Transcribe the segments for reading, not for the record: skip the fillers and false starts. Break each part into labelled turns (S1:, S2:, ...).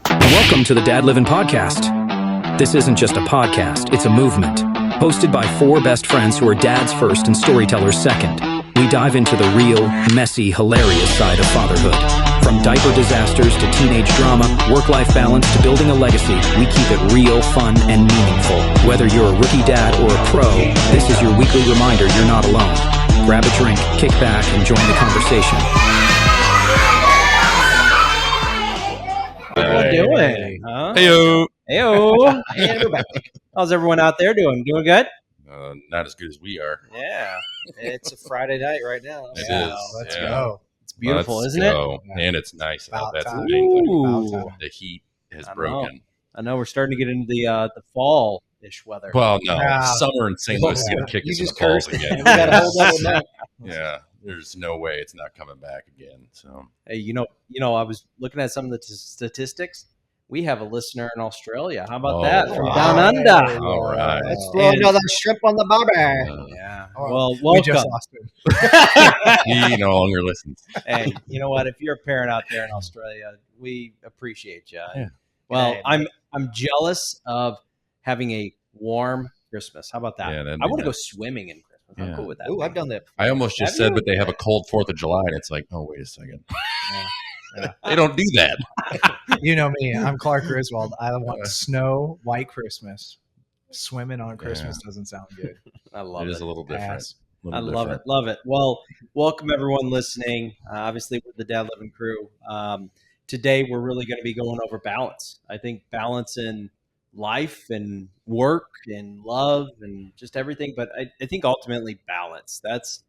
S1: Welcome to the Dad Livin podcast. This isn't just a podcast, it's a movement. Hosted by four best friends who are dads first and storytellers second. We dive into the real, messy, hilarious side of fatherhood. From diaper disasters to teenage drama, work-life balance to building a legacy, we keep it real, fun, and meaningful. Whether you're a rookie dad or a pro, this is your weekly reminder you're not alone. Grab a drink, kick back, and join the conversation.
S2: What are you doing? Huh?
S3: Heyo.
S2: Heyo. And we're back. How's everyone out there doing? Doing good?
S3: Not as good as we are.
S2: Yeah. It's a Friday night right now.
S3: It
S2: Yeah.
S3: is.
S4: Let's
S3: Yeah.
S4: go.
S2: It's beautiful,
S3: Let's
S2: isn't
S3: go.
S4: it?
S3: And it's nice.
S4: About
S3: That's the
S4: time.
S3: main thing.
S2: Ooh.
S3: The heat has
S2: I know.
S3: broken.
S2: I know we're starting to get into the fall-ish weather.
S3: Well, no.
S4: Yeah.
S3: Summer in St. Louis is going to kick
S4: You
S3: us in the
S4: just
S3: balls
S4: cursed.
S3: again.
S4: We got a whole level now.
S3: Yeah. There's no way it's not coming back again. So
S2: Hey, you know, I was looking at some of the statistics. We have a listener in Australia. How about
S3: Oh,
S2: that? From
S3: wow.
S2: down under.
S3: All right.
S4: Let's throw
S2: And-
S4: another shrimp on the barbie.
S2: Yeah.
S4: Oh,
S2: Well,
S4: We
S2: welcome.
S4: just lost him.
S3: He no longer listens.
S2: Hey, you know what? If you're a parent out there in Australia, we appreciate you.
S3: Yeah.
S2: Well,
S4: Hey,
S2: I'm jealous of having a warm Christmas. How about that?
S3: Yeah, that'd
S2: I
S3: be
S2: want to go
S3: nice.
S2: swimming in Christmas. I'm
S3: Yeah.
S2: cool with that.
S4: Ooh, I've done that.
S3: I almost just
S2: Have
S3: said,
S2: you?
S3: but they have a cold 4th of July, and it's like, oh, wait a second.
S2: Yeah.
S3: They don't do that.
S4: You know me. I'm Clark Griswold. I want snow, white Christmas. Swimming on Christmas doesn't sound good.
S2: I love
S3: It
S2: it.
S3: is a little different.
S4: Pass.
S2: I love it. Love it. Well, welcome everyone listening. Obviously, with the Dad Livin crew. Today, we're really going to be going over balance. I think balance in life and work and love and just everything. But I think ultimately balance. That's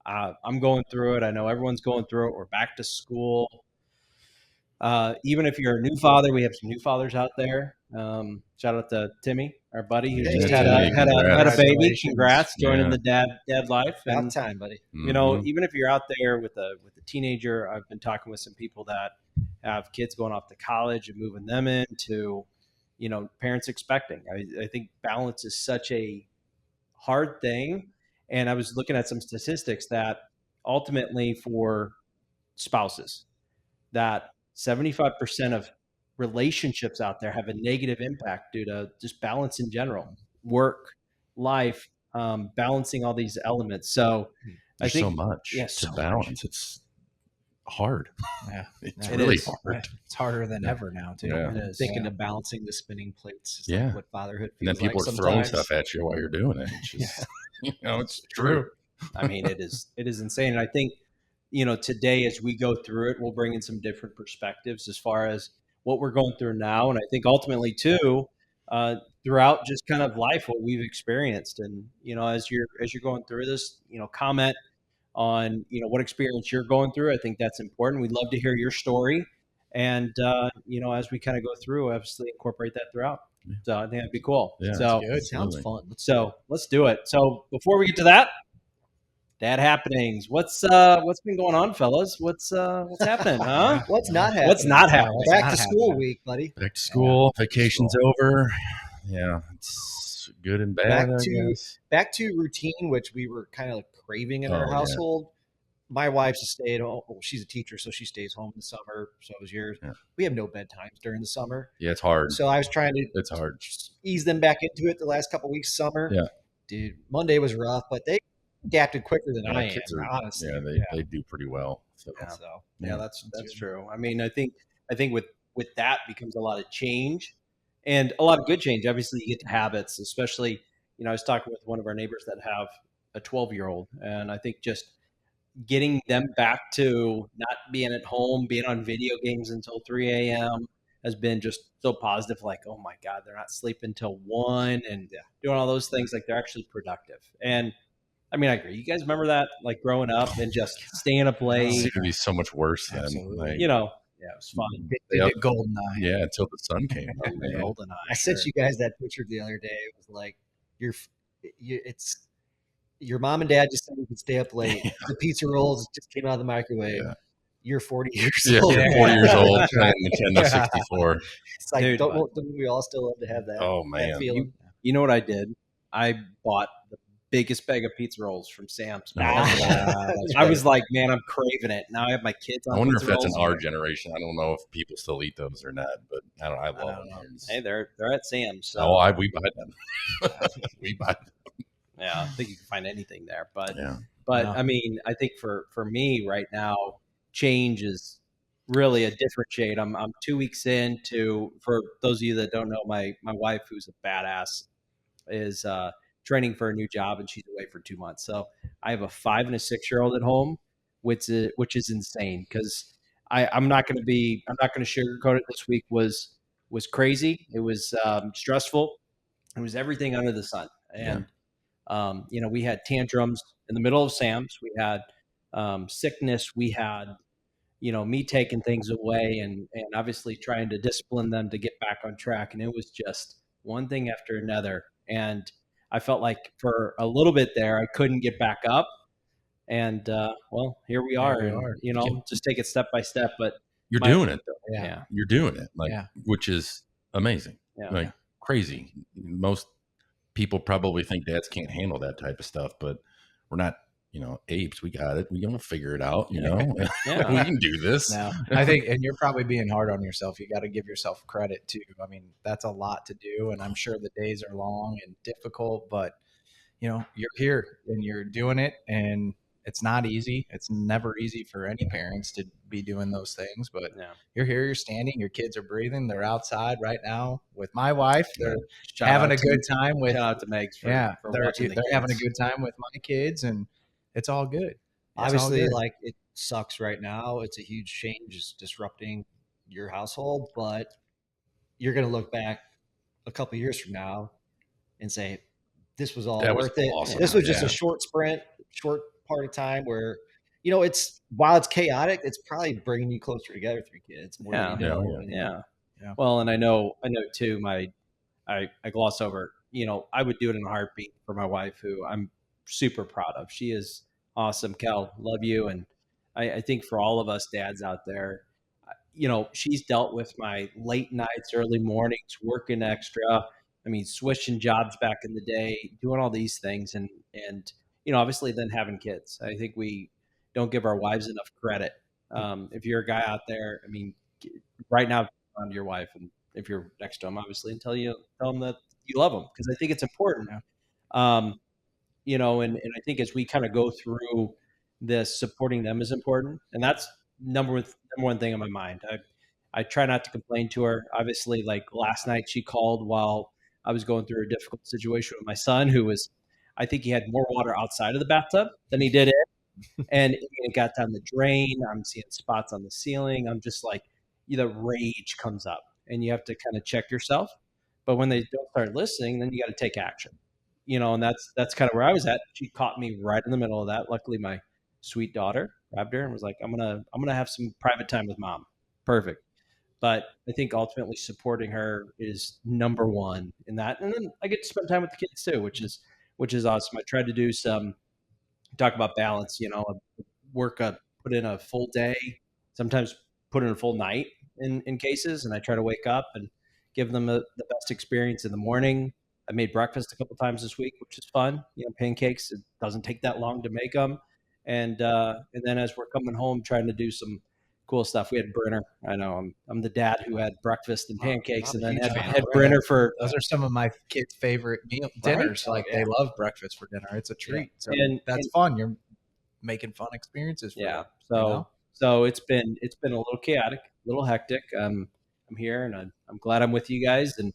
S2: I'm going through it. I know everyone's going through it. We're back to school. Even if you're a new father, we have some new fathers out there. Shout out to Timmy, our buddy, who
S3: Yeah,
S2: just
S3: Timmy,
S2: had a baby.
S4: congratulations.
S2: Congrats, joining
S3: Yeah.
S2: the dad life.
S4: About
S2: And
S4: time, buddy.
S2: you know,
S3: Mhm.
S2: even if you're out there with a teenager, I've been talking with some people that have kids going off to college and moving them into, you know, parents expecting. I think balance is such a hard thing. And I was looking at some statistics that ultimately for spouses, that 75% of relationships out there have a negative impact due to just balance in general, work, life, balancing all these elements. So I
S3: There's
S2: think
S3: so much
S2: yeah,
S3: to
S2: so
S3: balance. It's hard.
S4: Yeah.
S3: It's
S4: It
S3: really
S2: is.
S3: hard.
S4: It's harder than ever now, too.
S3: Yeah.
S4: It is.
S5: Thinking of balancing the spinning plates is
S3: Yeah.
S5: like what fatherhood
S3: And then
S5: feels
S3: people
S5: like
S3: are throwing
S5: sometimes.
S3: stuff at you while you're doing it. It's just, it's true.
S2: I mean, it is insane. And I think, you know, today as we go through it, we'll bring in some different perspectives as far as what we're going through now. And I think ultimately too, throughout just kind of life, what we've experienced. And, you know, as you're going through this, you know, comment on, you know, what experience you're going through. I think that's important. We'd love to hear your story. And, you know, as we kind of go through, obviously incorporate that throughout.
S3: Yeah.
S2: So I think that'd be cool.
S3: Yeah,
S2: so,
S4: Good.
S5: Sounds
S3: Absolutely.
S5: fun.
S2: so let's do it. So before we get to that, dad happenings. What's been going on, fellas? What's happening? Huh?
S5: What's not happening?
S2: What's not happening?
S4: What's
S5: Back
S4: not
S5: to school
S4: happening?
S5: week, buddy.
S3: Back to school. Vacation's over. Yeah. It's good and bad,
S5: Back
S3: I
S5: to-
S3: guess.
S5: Back to routine, which we were kind of craving in
S3: Oh,
S5: our
S3: yeah.
S5: household. My wife's a stay-at-home. Well, she's a teacher, so she stays home in the summer. So is yours.
S3: Yeah.
S5: We have no bedtimes during the summer,
S3: Yeah, it's hard.
S5: so I was trying to
S3: It's hard.
S5: ease them back into it the last couple weeks summer.
S3: Yeah.
S5: Dude, Monday was rough, but they adapted quicker than
S3: Yeah,
S5: I am,
S3: kids are-
S5: honestly.
S3: Yeah, they do pretty well. So,
S5: So
S2: Yeah, that's true. I mean, I think with that becomes a lot of change and a lot of good change. Obviously, you get to habits, especially, you know, I was talking with one of our neighbors that have a 12-year-old, and I think just getting them back to not being at home, being on video games until 3 a.m. has been just so positive. Like, oh my God, they're not sleeping till 1 and doing all those things. Like, they're actually productive. And I mean, I agree. You guys remember that, like growing up and just staying up
S3: it
S2: late,
S3: seemed to be so much worse than
S4: Absolutely.
S3: like,
S2: you know? Yeah, it was fun.
S4: They
S3: Yep.
S4: did Goldeneye.
S3: yeah, until the sun came up.
S2: Yeah.
S3: man.
S2: Golden Eye.
S5: I sent you guys that picture the other day. It was like it's your mom and dad just said you could stay up late. The pizza rolls just came out of the microwave.
S3: Yeah.
S5: You're 40 years
S3: Yeah,
S5: old.
S3: 40 years old, playing Nintendo 64.
S5: It's like,
S2: Dude,
S5: don't we all still love to have that,
S3: Oh,
S5: that
S3: man.
S5: feeling?
S2: You know what I did? I bought the biggest bag of pizza rolls from Sam's.
S3: Oh,
S2: I was like, man, I'm craving it. Now I have my kids on
S3: I wonder
S2: pizza
S3: if that's
S2: rolls.
S3: in our generation. I don't know if people still eat those or not, but I love
S2: don't know.
S3: them.
S2: Hey, they're at Sam's. So.
S3: We buy them. We buy them.
S2: Yeah, I think you can find anything there. But
S3: Yeah.
S2: I mean, I think for me right now, change is really a different shade. I'm 2 weeks into, for those of you that don't know, my wife, who's a badass, is training for a new job, and she's away for 2 months. So I have a 5 and a 6-year-old at home, which is insane, because I'm not going to sugarcoat it. This week was crazy. It was stressful. It was everything under the sun. And we had tantrums in the middle of Sam's. We had sickness. We had me taking things away, and obviously trying to discipline them to get back on track. And it was just one thing after another. And I felt like for a little bit there, I couldn't get back up. And well, here we are. Just take it step by step. But
S3: you're doing it though.
S2: Yeah.
S3: You're doing it, which is amazing.
S2: Yeah.
S3: Crazy. Most people probably think dads can't handle that type of stuff, but we're not, apes. We got it. We're going to figure it out, we can do this.
S4: No, I think, and you're probably being hard on yourself. You got to give yourself credit too. I mean, that's a lot to do, and I'm sure the days are long and difficult, but you're here and you're doing it, and it's not easy. It's never easy for any parents to be doing those things, but you're here, you're standing, your kids are breathing. They're outside right now with my wife. They're having a good time with,
S2: shout out to Megs for
S4: they're having a good time with my kids, and it's all good.
S5: Obviously, like, it sucks right now. It's a huge change. It's disrupting your household, but you're going to look back a couple of years from now and say, this was all worth it.
S3: Awesome.
S5: This was just a short part of time where, while it's chaotic, it's probably bringing you closer together with your kids. More than you know.
S2: Yeah. Well, and I know too, I gloss over, I would do it in a heartbeat for my wife, who I'm super proud of. She is awesome. Kel, love you. And I think for all of us dads out there, she's dealt with my late nights, early mornings, working extra. I mean, switching jobs back in the day, doing all these things, and obviously then having kids. I think we don't give our wives enough credit. If you're a guy out there, I mean, right now, on your wife, and if you're next to them, obviously, and tell them that you love them, because I think it's important. And I think as we kind of go through this, supporting them is important, and that's number one thing on my mind. I try not to complain to her. Obviously, like last night, she called while I was going through a difficult situation with my son, who was, I think he had more water outside of the bathtub than he did in, and it got down the drain. I'm seeing spots on the ceiling. I'm just like, the rage comes up, and you have to kind of check yourself. But when they don't start listening, then you got to take action. And that's kind of where I was at. She caught me right in the middle of that. Luckily, my sweet daughter grabbed her and was like, I'm gonna have some private time with mom. Perfect. But I think ultimately supporting her is number one in that. And then I get to spend time with the kids too, which is awesome. I tried to do talk about balance, put in a full day, sometimes put in a full night in cases. And I try to wake up and give them the best experience in the morning. I made breakfast a couple times this week, which is fun. Pancakes, it doesn't take that long to make them. And then as we're coming home, trying to do some cool stuff. We had Brenner. I know I'm the dad who had breakfast and pancakes, and then had Brenner for.
S4: Those are some of my kids' favorite dinners.
S5: Right?
S4: Like they love breakfast for dinner. It's a treat. So
S2: and
S4: that's fun. You're making fun experiences for them.
S2: So it's been a little chaotic, a little hectic. I'm here, and I'm glad I'm with you guys, and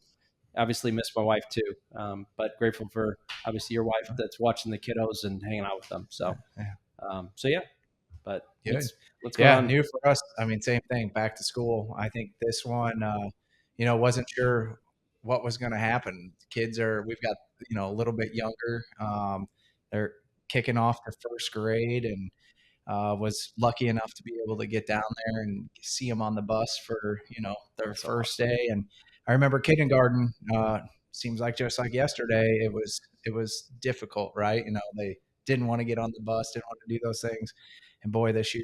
S2: obviously miss my wife too. But grateful for obviously your wife that's watching the kiddos and hanging out with them. So yeah. But what's going on?
S4: New for us. I mean, same thing. Back to school. I think this one, wasn't sure what was going to happen. We've got a little bit younger. They're kicking off to first grade, and was lucky enough to be able to get down there and see them on the bus for their first day. And I remember kindergarten. Seems like just like yesterday. It was difficult, right? They didn't want to get on the bus, didn't want to do those things. And boy, this year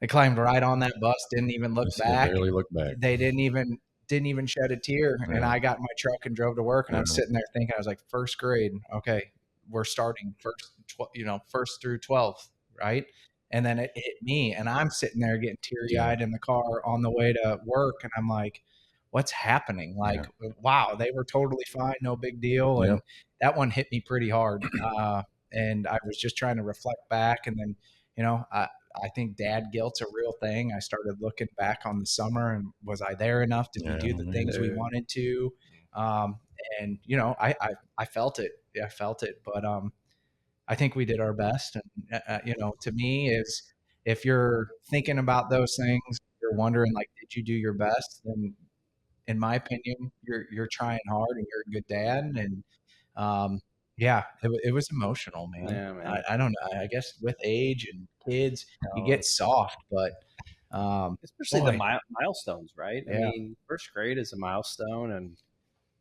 S4: they climbed right on that bus, didn't even look back.
S3: Barely look back.
S4: They didn't even shed a tear. Yeah. And I got in my truck and drove to work, and I was sitting there thinking, I was like, first grade, okay, we're starting first through 12th, right? And then it hit me, and I'm sitting there getting teary-eyed in the car on the way to work, and I'm like, what's happening? Like, wow, they were totally fine, no big deal. And that one hit me pretty hard. And I was just trying to reflect back, and then, I think dad guilt's a real thing. I started looking back on the summer, and was I there enough? Did we do the things we wanted to? And I felt it. Yeah, I felt it. But I think we did our best. And to me, is if you're thinking about those things, you're wondering, like, did you do your best? Then, in my opinion, you're trying hard, and you're a good dad. And it was emotional, man.
S2: Yeah, man.
S4: I don't know. I guess with age and kids, you get soft, but
S2: especially the milestones, right?
S4: Yeah.
S2: I mean, first grade is a milestone, and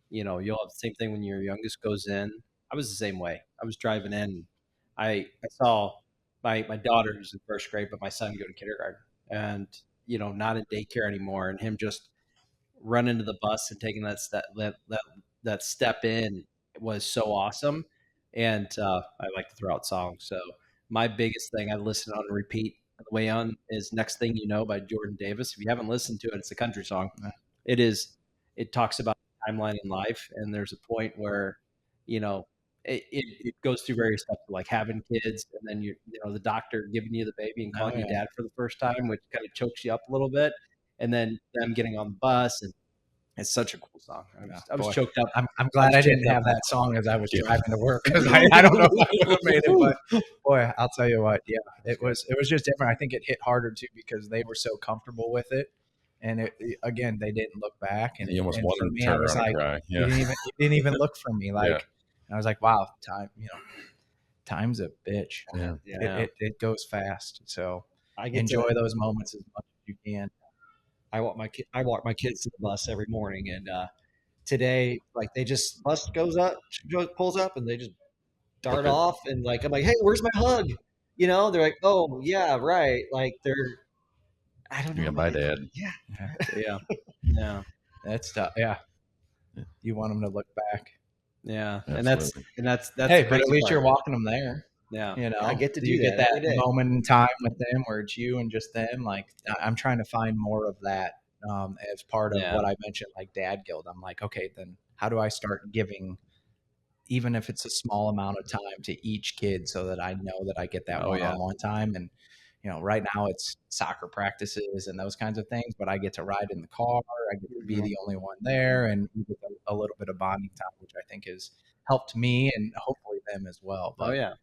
S2: you'll have the same thing when your youngest goes in. I was the same way. I was driving in. I saw my daughter who's in first grade, but my son go to kindergarten, and not in daycare anymore, and him just run into the bus and taking that step in was so awesome. And I like to throw out songs. So my biggest thing I listen on repeat on the way on is Next Thing You Know by Jordan Davis. If you haven't listened to it, it's a country song. It talks about timeline in life, and there's a point where it goes through various stuff, like having kids, and then the doctor giving you the baby and calling you dad for the first time, which kind of chokes you up a little bit, and then them getting on the bus, and it's such a cool song. I was choked up.
S4: I'm glad I didn't have that song as I was driving to work, because I don't know if I would have made it. But boy, I'll tell you what, it was just different. I think it hit harder too, because they were so comfortable with it, and again, they didn't look back. And
S3: you almost
S4: and
S3: wanted
S4: for
S3: to
S4: me,
S3: turn
S4: I was
S3: around
S4: like,
S3: and cry.
S4: you didn't even look for me. Like, I was like, wow, time's a bitch. It goes fast. So enjoy those moments as much as you can.
S5: I walk my kids to the bus every morning, and today, like, bus pulls up, and they just dart off, and like, I'm like, hey, where's my hug? They're like, oh yeah, right. Like, I don't know.
S3: Yeah, my dad.
S2: Yeah.
S4: That's tough. Yeah. You want them to look back.
S2: Yeah.
S3: Absolutely.
S2: And that's
S4: hey, but at least you're walking them there.
S2: Yeah.
S5: I get to do
S4: you
S5: that
S4: get
S5: every
S4: that
S5: day.
S4: moment in time with them where it's you and just them. Like, I'm trying to find more of that as part of what I mentioned, like Dad Guild. I'm like, okay, then how do I start giving, even if it's a small amount of time, to each kid, so that I know that I get that one-on-one time? And right now it's soccer practices and those kinds of things, but I get to ride in the car. I get to be the only one there, and we get a little bit of bonding time, which I think has helped me and hopefully them as well. But,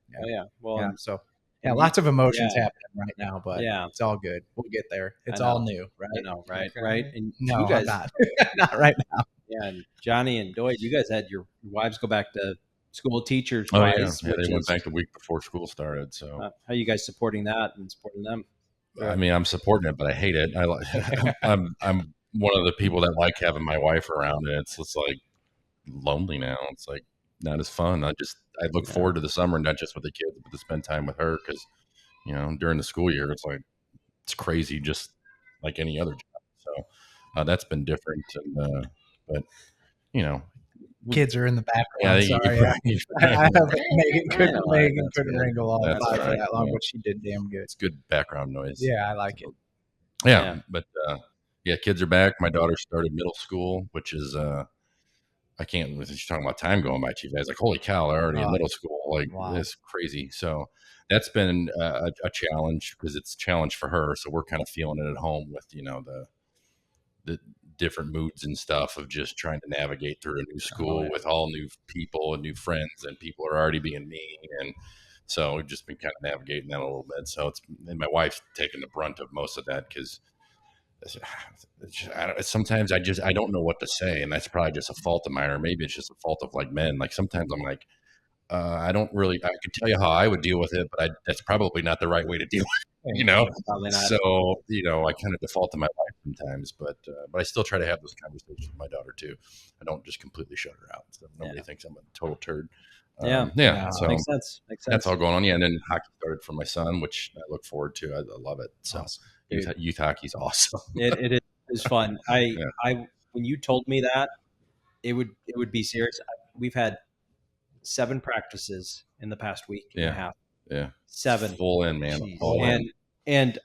S2: Well,
S4: so lots of emotions happening right now, but it's all good. We'll get there. It's all new, right?
S2: I know, right. And
S4: no,
S2: you guys,
S4: I'm not. Not right now.
S2: Yeah, and Johnny and Doyd, you guys had your wives go back to school teachers.
S3: Oh yeah, they went back the week before school started. So
S2: how are you guys supporting that and supporting them?
S3: I mean, I'm supporting it, but I hate it. I'm one of the people that like having my wife around, and it's like lonely now. It's like not as fun. I look forward to the summer, not just with the kids, but to spend time with her, because during the school year it's crazy, just like any other job. So that's been different, and but
S4: kids are in the background.
S3: Yeah,
S4: sorry. Megan couldn't wrangle all the time for that long, but she did damn good.
S3: It's good background noise.
S4: Yeah, I like it.
S3: Yeah. But kids are back. My daughter started middle school, which is I can't. She's talking about time going by too fast. Like, holy cow, they're already in middle school. Like, it's crazy. So that's been a challenge, because it's a challenge for her. So we're kind of feeling it at home with the different moods and stuff of just trying to navigate through a new school with all new people and new friends, and people are already being mean. And so we've just been kind of navigating that a little bit. So and my wife's taking the brunt of most of that, because sometimes I don't know what to say, and that's probably just a fault of mine, or maybe it's just a fault of like men. Like, sometimes I'm like, I could tell you how I would deal with it, but that's probably not the right way to deal with it, So, I kind of default to my wife sometimes, but I still try to have those conversations with my daughter too. I don't just completely shut her out, so nobody thinks I'm a total turd.
S2: So makes sense.
S3: That's all going on. Yeah, and then hockey started for my son, which I look forward to. I love it. So awesome. Youth hockey's awesome.
S2: It is fun. When you told me that, it would be serious. We've had 7 practices in the past week and a half.
S3: Yeah.
S2: 7
S3: full in, man. Full in.
S2: And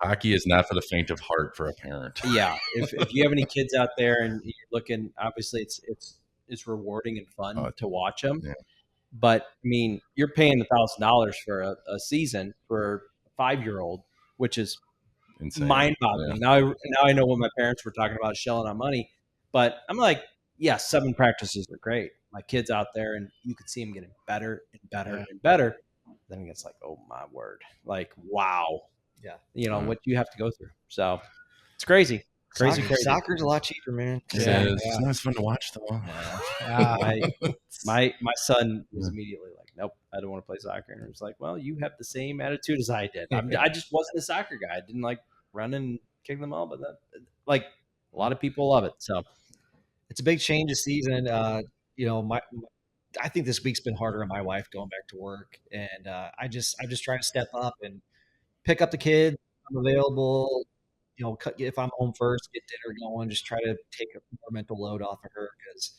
S3: hockey is not for the faint of heart for a parent.
S2: Yeah. If you have any kids out there and you're looking, obviously it's rewarding and fun to watch them.
S3: Yeah.
S2: But I mean, you're paying $1,000 for a season for a 5-year-old, which is
S3: Insane.
S2: mind-boggling. Now I know what my parents were talking about shelling on money, but I'm like, yeah, 7 practices are great. My kid's out there, and you could see him getting better and better and better. Then it's like, oh my word, like wow, what you have to go through. So it's crazy. Crazy.
S5: Soccer's a lot cheaper, man.
S3: It's not as fun to watch though.
S2: My son was immediately like, nope, I don't want to play soccer. And it was like, well, you have the same attitude as I did. I just wasn't a soccer guy. I didn't like running and kicking them all, but like a lot of people love it. So
S5: it's a big change this season. I think this week's been harder on my wife going back to work, and I just try to step up and pick up the kids. I'm available. If I'm home first, get dinner going, just try to take a more mental load off of her because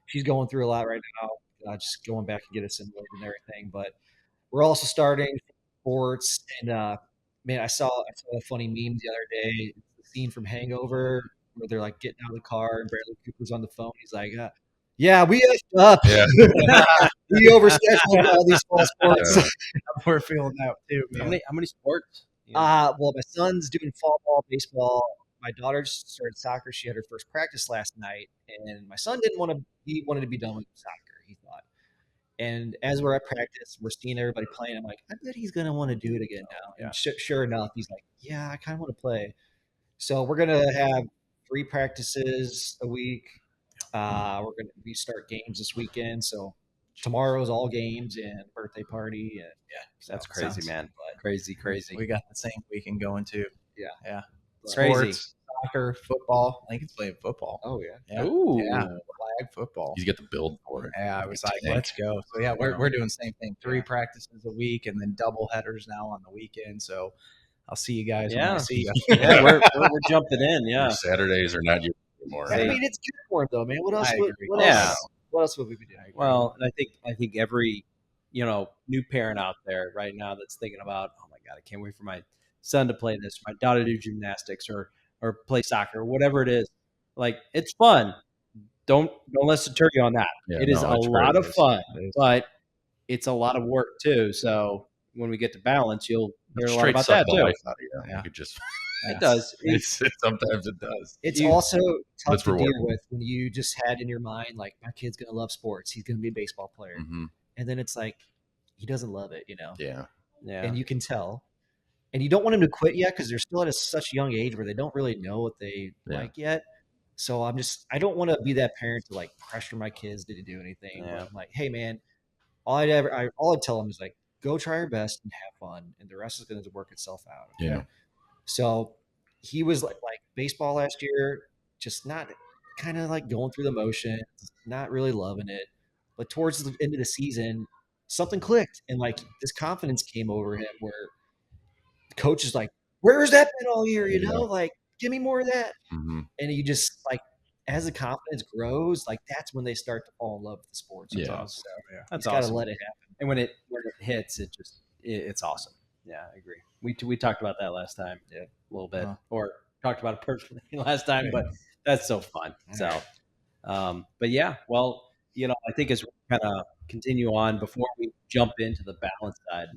S5: she's going through a lot right now. Just going back and get assimilated and everything. But we're also starting sports, and man, I saw a funny meme the other day. It's the scene from Hangover where they're like getting out of the car and Bradley Cooper's on the phone. He's like, "Yeah, we effed up.
S3: Yeah.
S5: We overscheduled all these fall sports."
S4: We're feeling that too.
S2: How many sports?
S5: Well, my son's doing fall ball, baseball. My daughter started soccer. She had her first practice last night, and my son didn't want to. He wanted to be done with soccer, he thought. And as we're at practice, we're seeing everybody playing. I'm like, I bet he's gonna want to do it again now. And sure enough, he's like, yeah, I kind of want to play. So we're gonna have 3 practices a week. We start games this weekend. So tomorrow's all games and birthday party, and
S2: that's crazy, man. Crazy.
S4: We got the same weekend going too.
S5: Yeah.
S4: Sports,
S2: crazy.
S4: soccer, football. Lincoln's playing football.
S5: Oh yeah.
S4: Yeah.
S2: Ooh.
S4: Yeah. Flag football.
S3: You get the build for it.
S4: Yeah, I was like, let's go. So yeah, we're doing the same thing. 3 practices a week and then double headers now on the weekend. So I'll see you guys when I see you.
S2: Yeah, we're jumping in. Yeah.
S3: Your Saturdays are not your anymore.
S5: I mean, it's good for him though, man. What else? What else would we be doing?
S2: Well, and I think every new parent out there right now that's thinking about, oh my God, I can't wait for my son to play this, my daughter to do gymnastics or play soccer or whatever it is. Like, it's fun. Don't let's deter you on that. It is a lot of fun, but it's a lot of work too. So when we get to balance, you'll hear a lot about that too. It does.
S3: Sometimes it does.
S5: It's also tough to deal with when you just had in your mind, like, my kid's going to love sports. He's going to be a baseball player.
S3: Mm-hmm.
S5: And then it's like, he doesn't love it,
S3: Yeah.
S5: And you can tell. And you don't want him to quit yet because they're still at such a young age where they don't really know what they like yet. So I don't want to be that parent to like pressure my kids to do anything. But I'm like, hey man, all I'd tell them is like, go try your best and have fun, and the rest is going to work itself out. Okay?
S3: Yeah.
S5: So he was like baseball last year, just not kind of like going through the motions, not really loving it. But towards the end of the season, something clicked, and like this confidence came over him where the coach is like, where's that been all year? Like, give me more of that.
S3: Mm-hmm.
S5: And you just like, as the confidence grows, like that's when they start to fall in love with the sports.
S2: That's
S5: awesome.
S2: That's
S5: awesome. Got to let it happen.
S2: And when it hits, it's awesome. Yeah, I agree. We talked about that last time, a little bit, or talked about it personally last time, but that's so fun. So, but yeah, well, I think as we kind of continue on, before we jump into the balance side,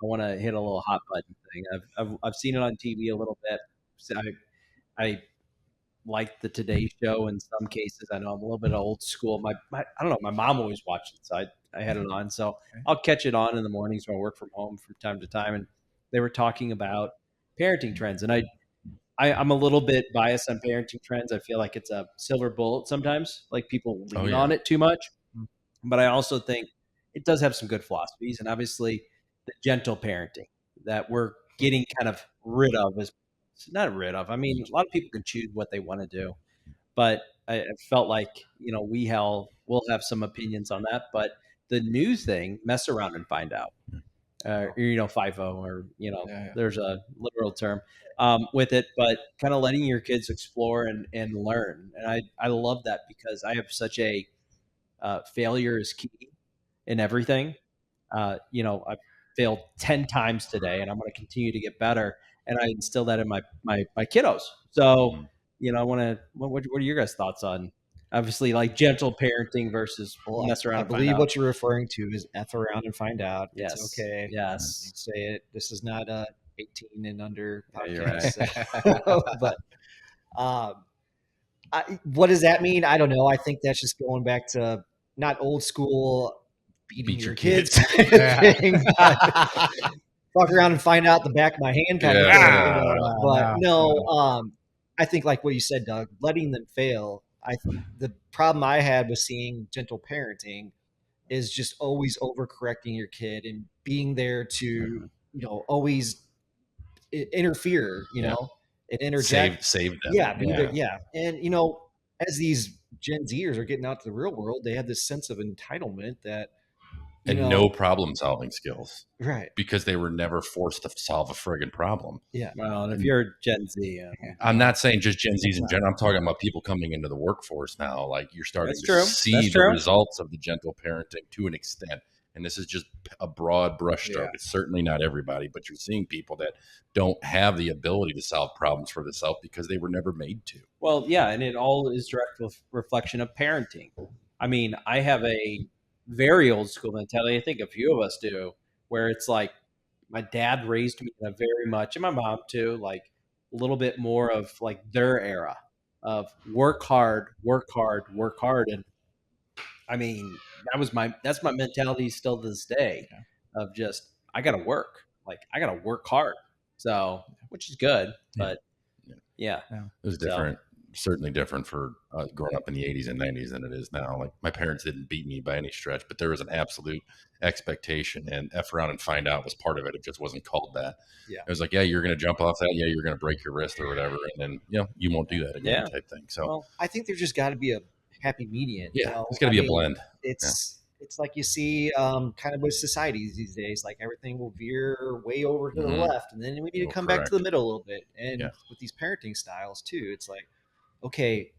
S2: I want to hit a little hot button thing. I've seen it on TV a little bit. So I like the Today Show in some cases. I know I'm a little bit old school. I don't know. My mom always watched it, so I had it on. So I'll catch it on in the mornings when I work from home from time to time. And they were talking about parenting trends, and I'm a little bit biased on parenting trends. I feel like it's a silver bullet sometimes. Like, people lean on it too much, but I also think it does have some good philosophies, and obviously the gentle parenting that we're getting kind of rid of is not rid of. I mean, a lot of people can choose what they want to do, but I felt like, we'll have some opinions on that. But the new thing, mess around and find out, 5-0, or, there's a literal term with it, but kind of letting your kids explore and learn. And I love that because I have such a failure is key in everything. I've failed 10 times today, and I'm going to continue to get better. And I instill that in my kiddos. So, I want to. What are your guys' thoughts on obviously like gentle parenting versus mess around?
S5: I
S2: and find
S5: believe
S2: out?
S5: what you're referring to is F around and find out.
S2: Yes.
S5: It's okay.
S2: Yes.
S5: You say it. This is not a 18 and under
S2: Yeah, you're
S5: podcast. But what does that mean? I don't know. I think that's just going back to not old school beating your kids kind of thing. Fuck around and find out the back of my hand kind of thing. But no, I think like what you said, Doug, letting them fail. The problem I had with seeing gentle parenting is just always overcorrecting your kid and being there to, always interfere, and interject.
S3: Save them.
S5: Yeah, be there. Yeah. And, as these Gen Zers are getting out to the real world, they have this sense of entitlement that,
S3: no problem solving skills.
S5: Right.
S3: Because they were never forced to solve a friggin' problem.
S5: Yeah.
S2: Well, and if you're Gen Z,
S3: I'm not saying just Gen Zs in general. I'm talking about people coming into the workforce now. Like you're starting to see the results of the gentle parenting to an extent. And this is just a broad brushstroke.
S4: Yeah.
S3: It's certainly not everybody, but you're seeing people that don't have the ability to solve problems for themselves because they were never made to.
S2: Well, yeah, and it all is direct reflection of parenting. I mean, I have a very old school mentality. I think a few of us do, where it's like my dad raised me in a very much, and my mom too, like a little bit more of like their era of work hard, work hard, work hard. And I mean, that's my mentality still to this day of just, I got to work. Like I got to work hard. So, which is good, but yeah.
S3: It was different. Certainly different for growing up in the 80s and 90s than it is now. Like my parents didn't beat me by any stretch, but there was an absolute expectation, and F around and find out was part of it. It just wasn't called that.
S5: Yeah.
S3: It was like, yeah, you're going to jump off that. Yeah, you're going to break your wrist or whatever. And then, you won't do that again type thing. So
S5: well, I think there's just got to be a happy median.
S3: Yeah. It's got to be a blend.
S5: It's like you see kind of with societies these days, like everything will veer way over to the left. And then we need to come back to the middle a little bit. And with these parenting styles too, it's like, okay,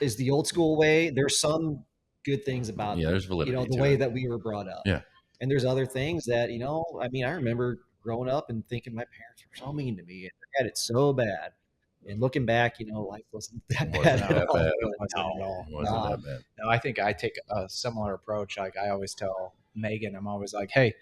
S5: is the old school way. There's some good things about
S3: there's validity
S5: the way that we were brought up.
S3: Yeah.
S5: And there's other things that, I mean, I remember growing up and thinking my parents were so mean to me and I had it so bad. And looking back, life wasn't that bad at all.
S3: It wasn't that bad.
S4: No, I think I take a similar approach. Like I always tell Megan, I'm always like, hey,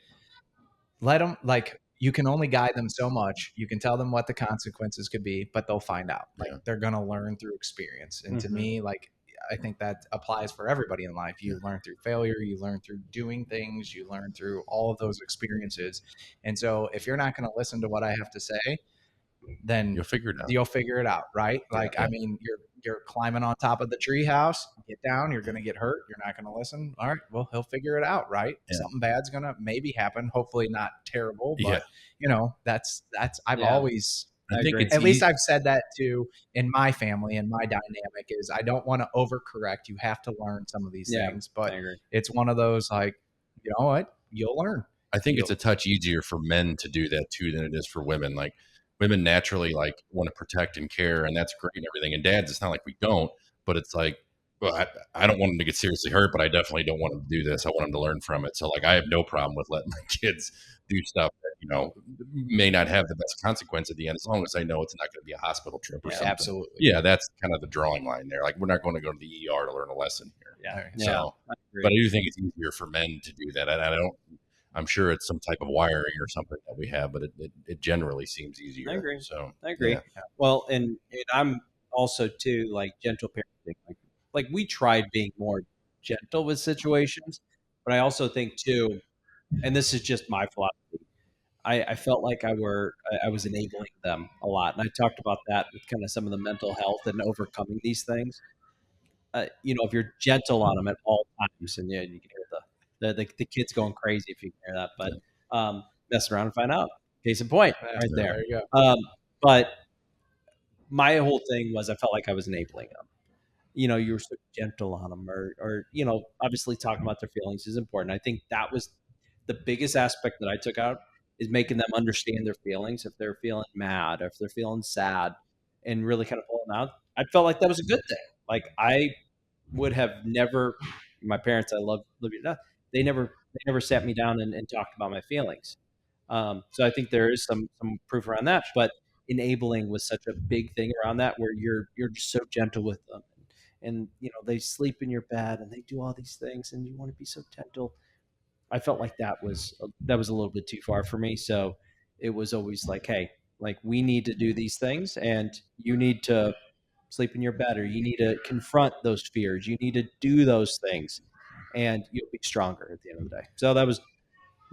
S4: let them, like, you can only guide them so much. You can tell them what the consequences could be, but they'll find out. Like they're going to learn through experience. And to me, like, I think that applies for everybody in life. You learn through failure, you learn through doing things, you learn through all of those experiences. And so if you're not going to listen to what I have to say, then
S3: you'll figure it out.
S4: Right? Like, I mean, you're climbing on top of the tree house, get down, you're going to get hurt. You're not going to listen. All right. Well, he'll figure it out. Right. Yeah. Something bad's going to maybe happen. Hopefully not terrible, but that's, I've always,
S3: I think
S4: at least I've said that too in my family, and my dynamic is I don't want to overcorrect. You have to learn some of these things, but it's one of those, like, you know what, you'll learn.
S3: I think it's a touch easier for men to do that too than it is for women. Like, women naturally like want to protect and care, and that's great and everything. And dads, it's not like we don't, but it's like, well, I don't want them to get seriously hurt, but I definitely don't want them to do this. I want them to learn from it. So like, I have no problem with letting my kids do stuff that, may not have the best consequence at the end, as long as I know it's not going to be a hospital trip or something.
S4: Absolutely.
S3: Yeah. That's kind of the drawing line there. Like, we're not going to go to the ER to learn a lesson here. So, but I do think it's easier for men to do that. I'm sure it's some type of wiring or something that we have, but it generally seems easier.
S2: I agree.
S3: So
S2: I agree. Yeah. Well, and I'm also too, like, gentle parenting. Like we tried being more gentle with situations, but I also think too, and this is just my philosophy, I felt like I was enabling them a lot, and I talked about that with kind of some of the mental health and overcoming these things. If you're gentle on them at all times, and you can hear the kids going crazy if you can hear that, but mess around and find out. Case in point, right there.
S4: There you go.
S2: But my whole thing was I felt like I was enabling them. You were so gentle on them, or obviously talking about their feelings is important. I think that was the biggest aspect that I took out, is making them understand their feelings. If they're feeling mad, or if they're feeling sad, and really kind of pulling them out. I felt like that was a good thing. Like I would have never, my parents, I love you enough, they never sat me down and talked about my feelings. So I think there is some proof around that, but enabling was such a big thing around that, where you're just so gentle with them, and they sleep in your bed and they do all these things, and you want to be so gentle. I felt like that was a little bit too far for me. So it was always like, hey, like we need to do these things, and you need to sleep in your bed, or you need to confront those fears. You need to do those things, and you'll be stronger at the end of the day. So that was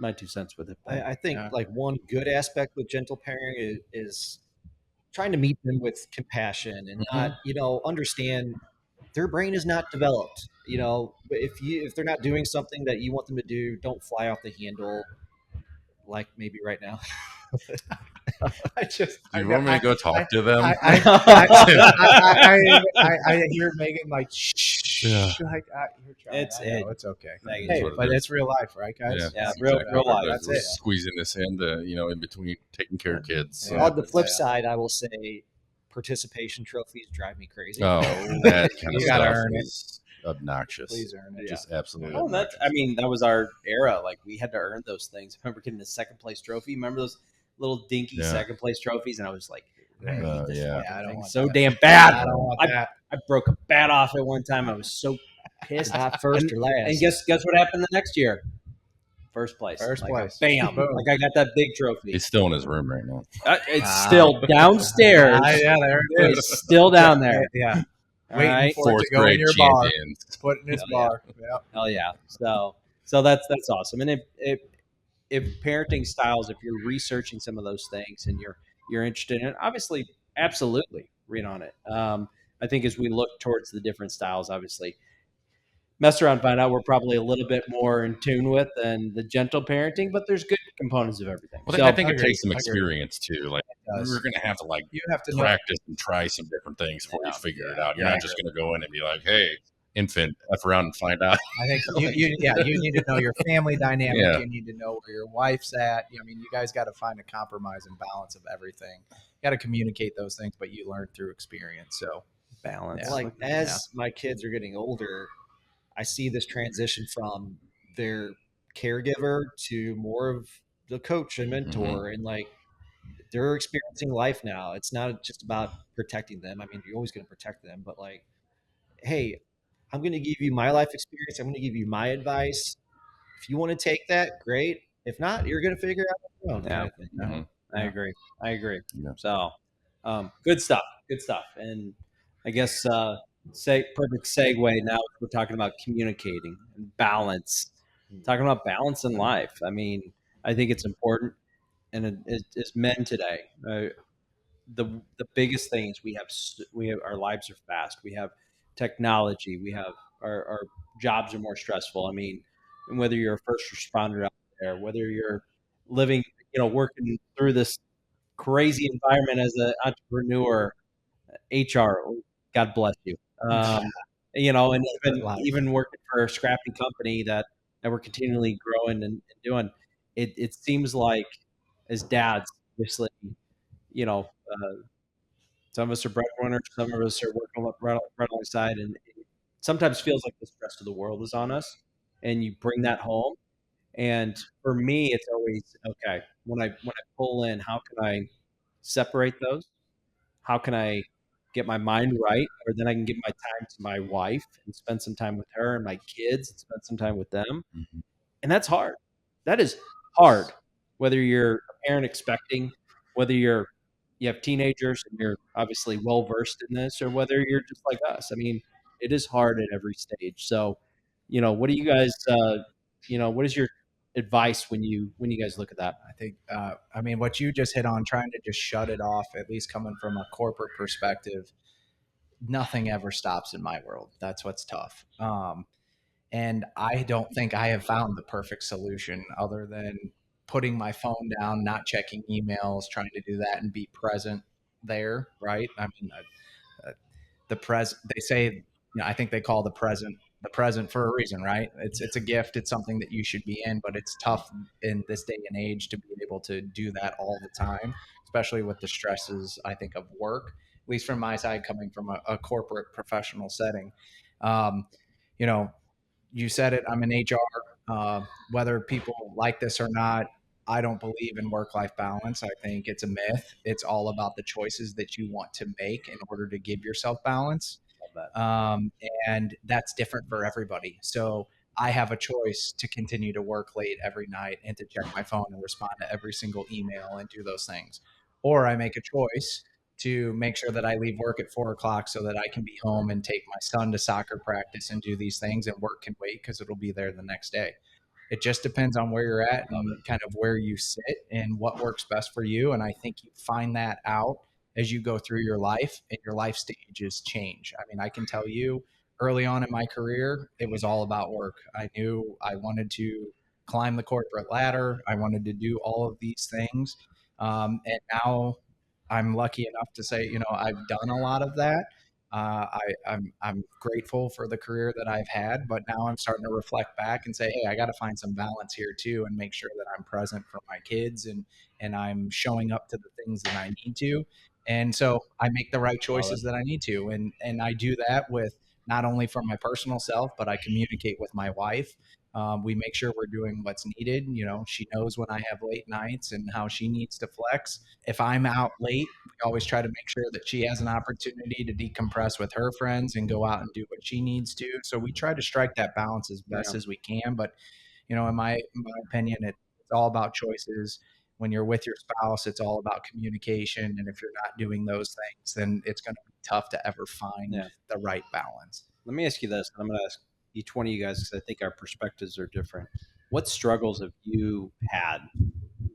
S2: my 2 cents with it.
S5: I think like one good aspect with gentle parenting is trying to meet them with compassion and not, understand their brain is not developed. But if they're not doing something that you want them to do, don't fly off the handle. Like maybe right now.
S3: Do you want me to go talk to them?
S4: I hear Megan like, shh. Like, you're trying. It's okay. Hey, but it's real life, right, guys?
S2: Yeah, real life.
S3: That's it. Squeezing this in, in between taking care of kids. So.
S5: On the flip side, I will say participation trophies drive me crazy.
S3: Oh, that kind of
S4: you gotta
S3: stuff
S4: earn
S3: is obnoxious.
S4: Please earn it.
S3: Just absolutely.
S2: Oh, that was our era. Like we had to earn those things. I remember getting the second place trophy. Remember those little dinky second place trophies? And I was like, I don't want so that. Damn bad.
S4: I don't want that.
S2: I broke a bat off at one time. I was so pissed.
S5: Not first or last.
S2: And guess what happened the next year? First place. Bam.
S4: Boom.
S2: Like I got that big trophy.
S3: It's still in his room right now.
S2: It's still downstairs.
S4: There it is.
S2: It's still down there.
S4: Yeah.
S2: Waiting
S4: for it to go in your bar. Put it in his bar.
S2: Yeah. Hell yeah. So that's awesome. And if parenting styles, if you're researching some of those things and you're interested in it, obviously, absolutely read on it. I think as we look towards the different styles, obviously, mess around, find out we're probably a little bit more in tune with than the gentle parenting, but there's good components of everything.
S3: Well, so, I think it takes some experience too. Like we're going to have to practice and try some different things before you figure it out. You're not just going to go in and be like, hey, infant, F around and find out.
S4: I think you need to know your family dynamic. Yeah. You need to know where your wife's at. I mean, you guys got to find a compromise and balance of everything. You got to communicate those things, but you learn through experience. So balance.
S5: As my kids are getting older, I see this transition from their caregiver to more of the coach and mentor, and they're experiencing life now. It's not just about protecting them. I mean, you're always going to protect them, but hey, I'm going to give you my life experience. I'm going to give you my advice. If you want to take that, great. If not, you're going to figure it out on your own.
S2: I agree. Yeah. So, good stuff. And I guess, perfect segue. Now we're talking about communicating and balance, talking about balance in life. I mean, I think it's important. And as men today, the biggest thing is we have our lives are fast. We have technology. We have our jobs are more stressful. I mean, and whether you're a first responder out there, whether you're living, working through this crazy environment as an entrepreneur, HR, God bless you. And even working for a scrappy company that we're continually growing and doing, it seems like as dads, obviously, some of us are breadwinners, some of us are working right alongside, and it sometimes feels like the stress of the world is on us, and you bring that home. And for me, it's always okay when I pull in. How can I separate those? How can I get my mind right, or then I can give my time to my wife and spend some time with her and my kids and spend some time with them. Mm-hmm. And that's hard. That is hard. Whether you're a parent expecting, whether you have teenagers and you're obviously well versed in this, or whether you're just like us. I mean, it is hard at every stage. So, what do you guys? What is your advice when you guys look at that?
S4: I think, what you just hit on, trying to just shut it off, at least coming from a corporate perspective, nothing ever stops in my world. That's what's tough. And I don't think I have found the perfect solution other than putting my phone down, not checking emails, trying to do that and be present there. Right. I mean, they say, I think they call the present for a reason, right? It's a gift. It's something that you should be in, but it's tough in this day and age to be able to do that all the time, especially with the stresses, I think, of work, at least from my side, coming from a corporate professional setting. You said it, I'm in HR. Whether people like this or not, I don't believe in work-life balance. I think it's a myth. It's all about the choices that you want to make in order to give yourself balance.
S2: Love that.
S4: And that's different for everybody. So I have a choice to continue to work late every night and to check my phone and respond to every single email and do those things. Or I make a choice to make sure that I leave work at 4 o'clock so that I can be home and take my son to soccer practice and do these things, and work can wait because it'll be there the next day. It just depends on where you're at and kind of where you sit and what works best for you. And I think you find that out as you go through your life and your life stages change. I mean, I can tell you early on in my career, it was all about work. I knew I wanted to climb the corporate ladder. I wanted to do all of these things. And now I'm lucky enough to say, I've done a lot of that. I'm grateful for the career that I've had, but now I'm starting to reflect back and say, hey, I got to find some balance here too, and make sure that I'm present for my kids and I'm showing up to the things that I need to. And so I make the right choices that I need to, and I do that with not only for my personal self, but I communicate with my wife. We make sure we're doing what's needed. She knows when I have late nights and how she needs to flex. If I'm out late, we always try to make sure that she has an opportunity to decompress with her friends and go out and do what she needs to. So we try to strike that balance as best as we can. But, in my opinion, it's all about choices. When you're with your spouse, it's all about communication. And if you're not doing those things, then it's going to be tough to ever find the right balance.
S2: Let me ask you this. I'm going to ask each one of you guys, because I think our perspectives are different. What struggles have you had,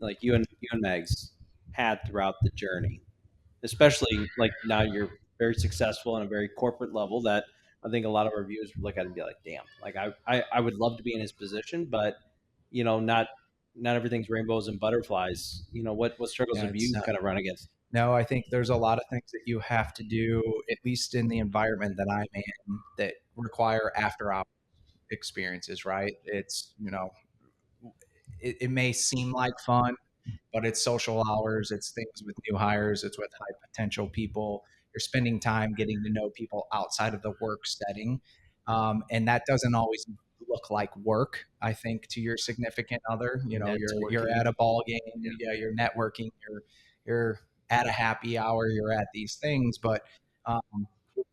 S2: like you and Megs had throughout the journey? Especially like now you're very successful on a very corporate level that I think a lot of our viewers would look at and be like, damn, like I would love to be in his position, but not everything's rainbows and butterflies. What struggles have you kind of run against?
S4: No, I think there's a lot of things that you have to do, at least in the environment that I'm in, that require after hours experiences, right? It's, it may seem like fun, but it's social hours. It's things with new hires. It's with high potential people. You're spending time getting to know people outside of the work setting. And that doesn't always look like work, I think, to your significant other. You're at a ball game. Yeah, you're networking. You're at a happy hour. You're at these things, but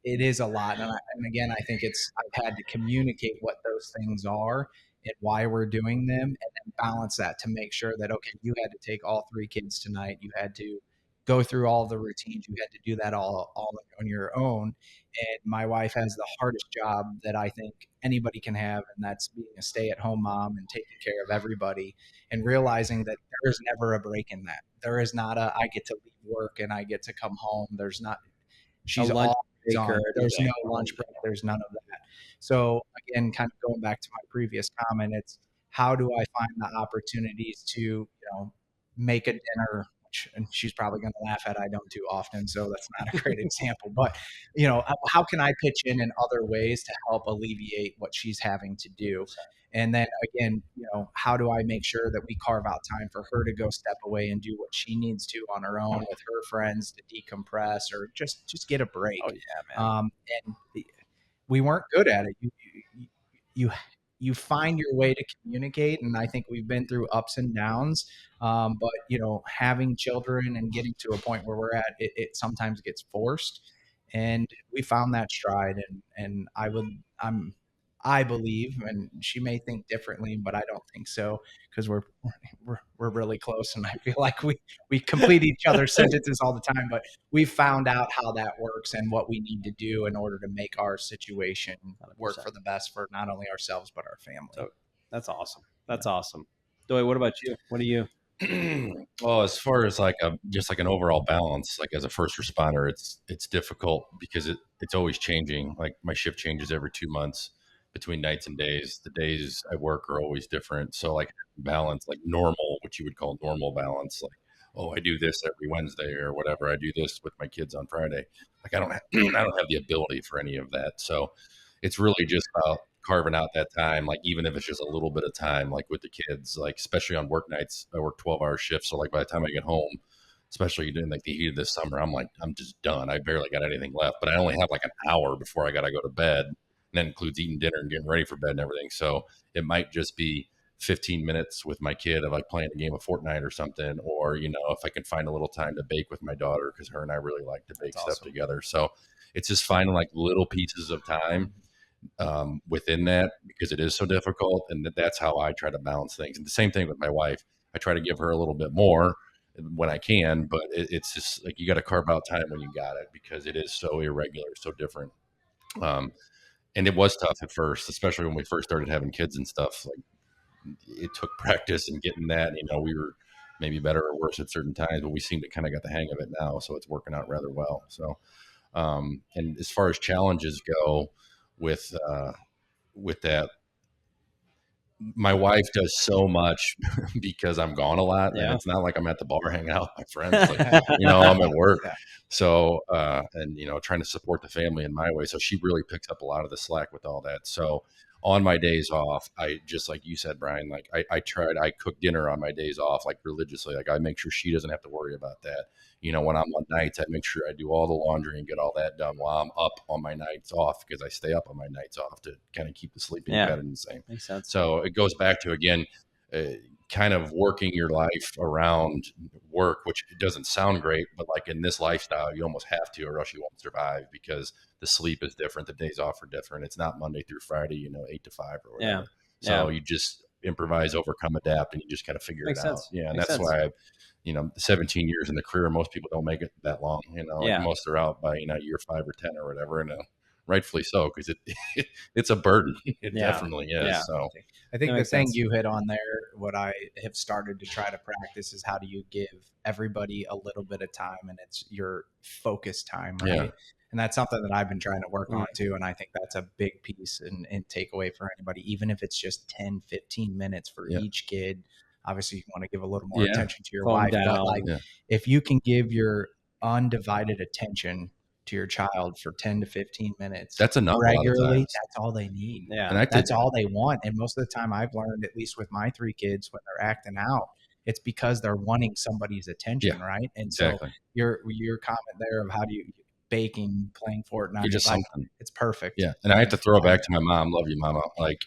S4: it is a lot. And again, I think I've had to communicate what those things are and why we're doing them, and then balance that to make sure that, okay, you had to take all 3 kids tonight. You had to go through all the routines. You had to do that all on your own. And my wife has the hardest job that I think anybody can have, and that's being a stay-at-home mom and taking care of everybody, and realizing that there is never a break in that. There is not I get to leave work and I get to come home. There's not. She's always on. There's no lunch break. There's none of that. So again, kind of going back to my previous comment, it's how do I find the opportunities to, make a dinner, and she's probably going to laugh at I don't do often, so that's not a great example. But, how can I pitch in other ways to help alleviate what she's having to do? And then again, how do I make sure that we carve out time for her to go step away and do what she needs to on her own with her friends to decompress or just get a break?
S2: Oh yeah, man.
S4: And we weren't good at it. You find your way to communicate, and I think we've been through ups and downs. But having children and getting to a point where we're at, it sometimes gets forced, and we found that stride. And I believe, and she may think differently, but I don't think so, because we're really close, and I feel like we complete each other's sentences all the time. But we found out how that works and what we need to do in order to make our situation work
S2: 100%.
S4: for the best for not only ourselves but our family.
S2: So that's awesome. That's awesome. Doy, what about you? What do you?
S3: Well, as far as just like an overall balance, like as a first responder, it's difficult because it's always changing. Like my shift changes every 2 months between nights and days. The days I work are always different. So like balance, like normal, what you would call normal balance, like, oh, I do this every Wednesday or whatever. I do this with my kids on Friday. Like I don't have the ability for any of that. So it's really just about carving out that time, like even if it's just a little bit of time, like with the kids, like especially on work nights. I work 12-hour shifts. So like by the time I get home, especially during like the heat of this summer, I'm just done. I barely got anything left, but I only have like an hour before I got to go to bed. And that includes eating dinner and getting ready for bed and everything. So it might just be 15 minutes with my kid of like playing a game of Fortnite or something, or, you know, if I can find a little time to bake with my daughter, because her and I really like to bake stuff together. So it's just finding like little pieces of time within that, because it is so difficult. And that's how I try to balance things. And the same thing with my wife. I try to give her a little bit more when I can, but it's just like, you got to carve out time when you got it, because it is so irregular, so different. And it was tough at first, especially when we first started having kids and stuff. Like, it took practice and getting that, you know, we were maybe better or worse at certain times, but we seem to kind of got the hang of it now. So it's working out rather well. So, and as far as challenges go with that, my wife does so much because I'm gone a lot, and it's not like I'm at the bar hanging out with my friends. Like, you know, I'm at work. So, and, you know, trying to support the family in my way. So she really picks up a lot of the slack with all that. So on my days off, I just, like you said, Brian, like I cook dinner on my days off, like religiously. Like, I make sure she doesn't have to worry about that. You know, when I'm on nights, I make sure I do all the laundry and get all that done while I'm up on my nights off, because I stay up on my nights off to kind of keep the sleeping pattern the same.
S2: Makes sense.
S3: So it goes back to, again, kind of working your life around work, which doesn't sound great, but like in this lifestyle, you almost have to, or else you won't survive, because the sleep is different. The days off are different. It's not Monday through Friday, you know, 8 to 5 or whatever. So you just improvise, overcome, adapt, and you just kind of figure it out. Yeah. And that's why 17 years in the career, most people don't make it that long, you know, like most are out by, you know, year 5 or 10 or whatever. And rightfully so, because it's a burden. It definitely is.
S4: Yeah.
S3: So
S4: I think the thing you hit on there, what I have started to try to practice, is how do you give everybody a little bit of time, and it's your focus time, right? Yeah. And that's something that I've been trying to work on too. And I think that's a big piece and takeaway for anybody, even if it's just 10, 15 minutes for each kid. Obviously, you want to give a little more attention to your wife, but like if you can give your undivided attention to your child for 10 to 15 minutes,
S3: that's enough
S4: regularly, that's all they need.
S2: Yeah.
S3: And
S4: that's all they want. And most of the time I've learned, at least with my 3 kids, when they're acting out, it's because they're wanting somebody's attention. Right. And so your comment there of how do you baking, playing Fortnite,
S3: just
S4: like,
S3: something.
S4: It's perfect.
S3: Yeah. And I have to throw it back to my mom. Love you, mama. Like,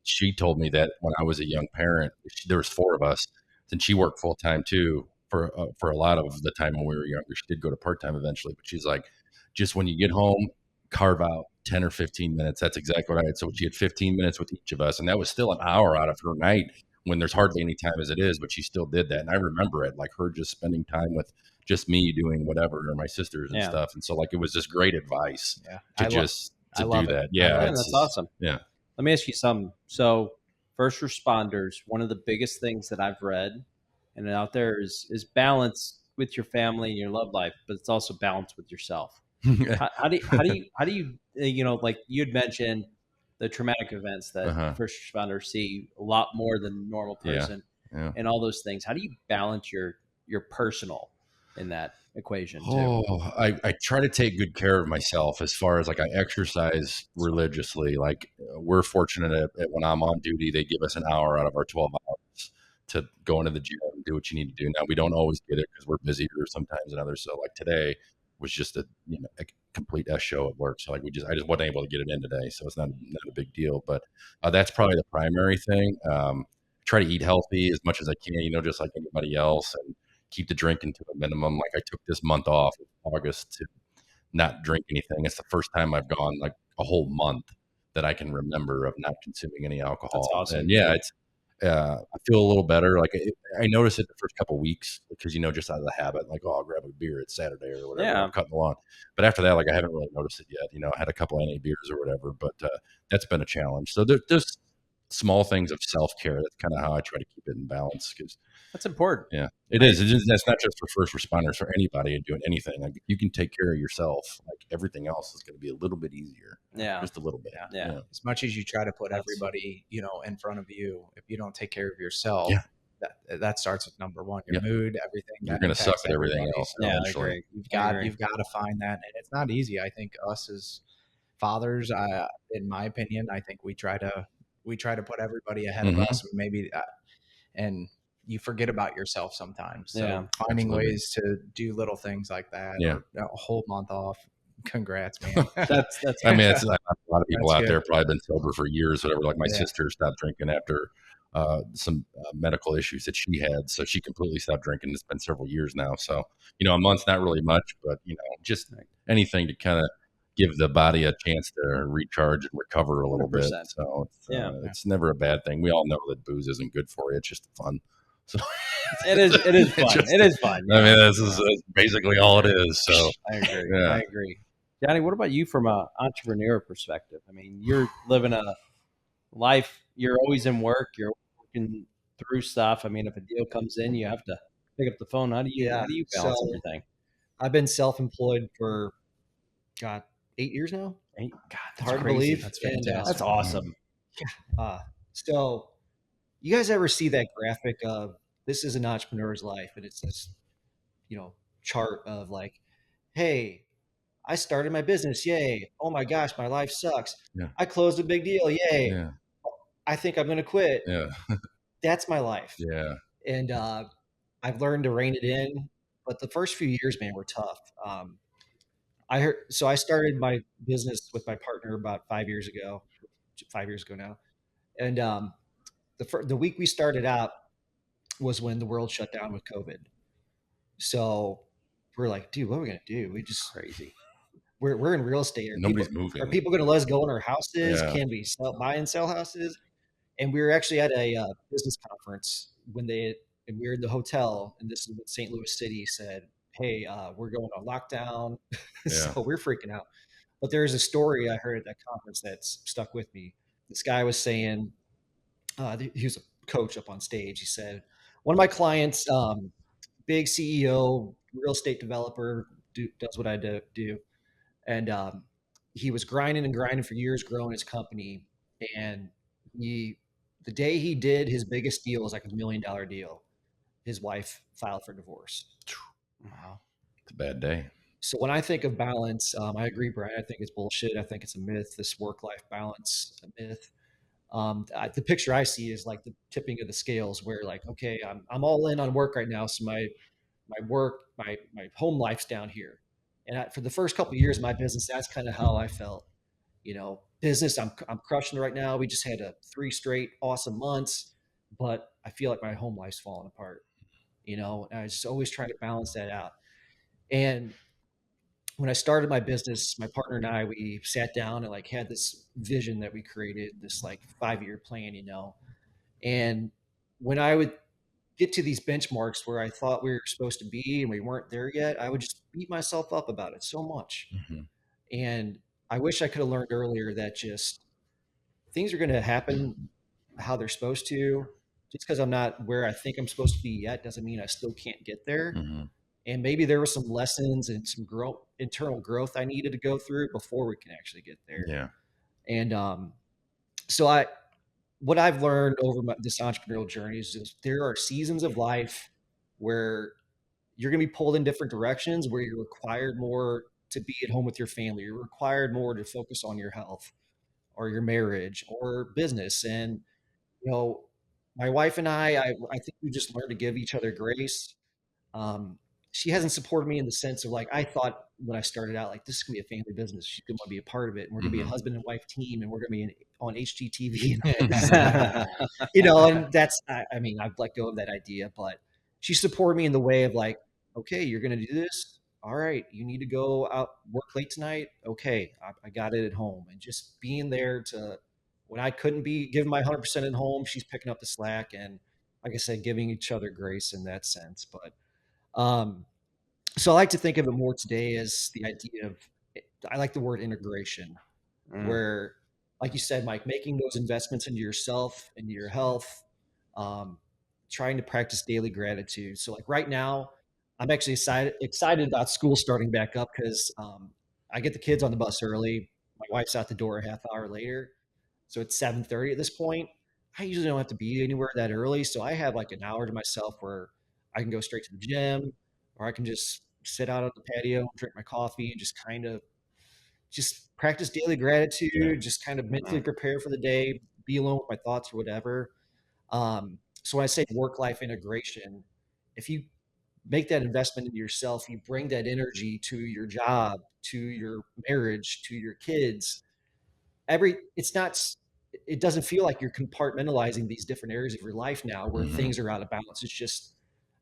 S3: she told me that when I was a young parent, there was 4 of us, and she worked full time too for a lot of the time when we were younger. She did go to part-time eventually, but she's like, just when you get home, carve out 10 or 15 minutes. That's exactly what I had. So she had 15 minutes with each of us, and that was still an hour out of her night when there's hardly any time as it is, but she still did that. And I remember it, like her just spending time with just me doing whatever, or my sisters and stuff. And so, like, it was just great advice to do that. Yeah.
S2: That's awesome.
S3: Yeah.
S2: Let me ask you something. So first responders, one of the biggest things that I've read and out there is balance with your family and your love life, but it's also balance with yourself. How do you, you know, like you had mentioned the traumatic events that first responders see a lot more than a normal person and all those things. How do you balance your personal in that equation too?
S3: I try to take good care of myself, as far as like I exercise religiously. Like, we're fortunate at when I'm on duty, they give us an hour out of our 12 hours to go into the gym and do what you need to do. Now, we don't always get it because we're busier sometimes than others. So like today was just a complete S show at work. So like I just wasn't able to get it in today. So it's not a big deal, but that's probably the primary thing. Try to eat healthy as much as I can, you know, just like anybody else, and keep the drinking to a minimum. Like, I took this month off in August to not drink anything. It's the first time I've gone like a whole month that I can remember of not consuming any alcohol.
S2: That's awesome.
S3: And it's, I feel a little better. Like, I noticed it the first couple of weeks, because, you know, just out of the habit, like, I'll grab a beer. It's Saturday or whatever. I'm cutting the lawn. But after that, like, I haven't really noticed it yet. You know, I had a couple of NA beers or whatever, but that's been a challenge. So there's small things of self-care. That's kind of how I try to keep it in balance, because
S2: that's important.
S3: Yeah, it is. That's not just for first responders, for anybody doing anything. Like, if you can take care of yourself, like, everything else is going to be a little bit easier.
S2: Yeah.
S3: Just a little bit.
S2: Yeah.
S4: As much as you try to put everybody, you know, in front of you, if you don't take care of yourself, that starts with number one, your mood, everything.
S3: You're going to suck at everything else.
S2: Yeah,
S3: eventually.
S4: You've got to find that. And it's not easy. I think us as fathers, in my opinion, I think we try to put everybody ahead of us, maybe, and you forget about yourself sometimes. So finding ways to do little things like that, or a whole month off, Congrats, man.
S2: That's
S3: I mean, it's a lot of people
S4: That's
S3: out
S4: good.
S3: there probably been sober for years, whatever. Like my
S4: Yeah.
S3: sister stopped drinking after some medical issues that she had, so she completely stopped drinking. It's been several years now, so a month's not really much, but just anything to kind of give the body a chance to recharge and recover a little bit.
S2: 100%.
S3: So
S2: Yeah.
S3: it's never a bad thing. We all know that booze isn't good for you. It's just fun. So
S2: It is fun. It is fun.
S3: I mean, this is basically all it is. So
S2: I agree.
S3: Yeah.
S2: I agree. Johnny, what about you from an entrepreneur perspective? I mean, you're living a life, you're always in work, you're working through stuff. I mean, if a deal comes in, you have to pick up the phone. How do you balance
S5: So
S2: everything?
S5: I've been self-employed for, God, 8 years now.
S2: God, that's
S5: Hard to
S2: crazy.
S5: believe.
S4: That's
S5: And,
S4: fantastic.
S2: That's awesome.
S5: So you guys ever see that graphic of this is an entrepreneur's life, and it's this, chart of like, hey, I started my business, yay. Oh my gosh, my life sucks.
S3: Yeah.
S5: I closed a big deal, yay.
S3: Yeah.
S5: I think I'm going to quit.
S3: Yeah.
S5: That's my life.
S3: Yeah.
S5: And I've learned to rein it in, but the first few years, man, were tough. I started my business with my partner about 5 years ago now. And the week we started out was when the world shut down with COVID. So we're like, dude, what are we going to do?
S2: Crazy.
S5: We're in real estate.
S3: Nobody's moving.
S5: Are people going to let us go in our houses?
S3: Yeah.
S5: Can we buy and sell houses? And we were actually at a business conference and we were in the hotel, and this is what St. Louis City said, hey, we're going on lockdown. So we're freaking out. But there's a story I heard at that conference that's stuck with me. This guy was saying, he was a coach up on stage. He said, one of my clients, big CEO, real estate developer, does what I do. And he was grinding and grinding for years, growing his company. And the day he did his biggest deal was like $1 million deal. His wife filed for divorce.
S2: Wow.
S3: It's a bad day.
S5: So when I think of balance, I agree, Brian. I think it's bullshit. I think it's a myth. This work-life balance, a myth. The picture I see is like the tipping of the scales, where like, okay, I'm all in on work right now. So my home life's down here. And for the first couple of years of my business, that's kind of how I felt. Business, I'm crushing it right now. We just had 3 straight awesome months, but I feel like my home life's falling apart. And I was just always trying to balance that out. And when I started my business, my partner and I, we sat down and like had this vision that we created, this like 5-year plan, and when I would get to these benchmarks where I thought we were supposed to be and we weren't there yet, I would just beat myself up about it so much.
S3: Mm-hmm.
S5: And I wish I could have learned earlier that just things are going to happen how they're supposed to. Just because I'm not where I think I'm supposed to be yet doesn't mean I still can't get there.
S3: Mm-hmm.
S5: And maybe there were some lessons and some internal growth I needed to go through before we can actually get there.
S3: Yeah.
S5: And what I've learned over this entrepreneurial journey is just there are seasons of life where you're going to be pulled in different directions, where you're required more to be at home with your family. You're required more to focus on your health or your marriage or business. And, my wife and I think we just learned to give each other grace. She hasn't supported me in the sense of like, I thought when I started out, like, this is gonna be a family business. She's gonna want to be a part of it. And we're gonna be a husband and wife team, and we're gonna be on HGTV. And that's, I mean, I've let go of that idea, but she supported me in the way of like, okay, you're gonna do this. All right, you need to go out, work late tonight. Okay, I got it at home. And just being there to when I couldn't be giving my 100% at home, she's picking up the slack. And like I said, giving each other grace in that sense. But so I like to think of it more today as the idea of, I like the word integration, where, like you said, Mike, making those investments into yourself, into your health, trying to practice daily gratitude. So like right now, I'm actually excited about school starting back up because I get the kids on the bus early. My wife's out the door a half hour later. So it's 7:30 at this point. I usually don't have to be anywhere that early. So I have like an hour to myself where I can go straight to the gym, or I can just sit out on the patio, drink my coffee, and just kind of just practice daily gratitude, just kind of mentally prepare for the day, be alone with my thoughts or whatever. So when I say work-life integration, if you make that investment into yourself, you bring that energy to your job, to your marriage, to your kids. It doesn't feel like you're compartmentalizing these different areas of your life now where things are out of balance. It's just,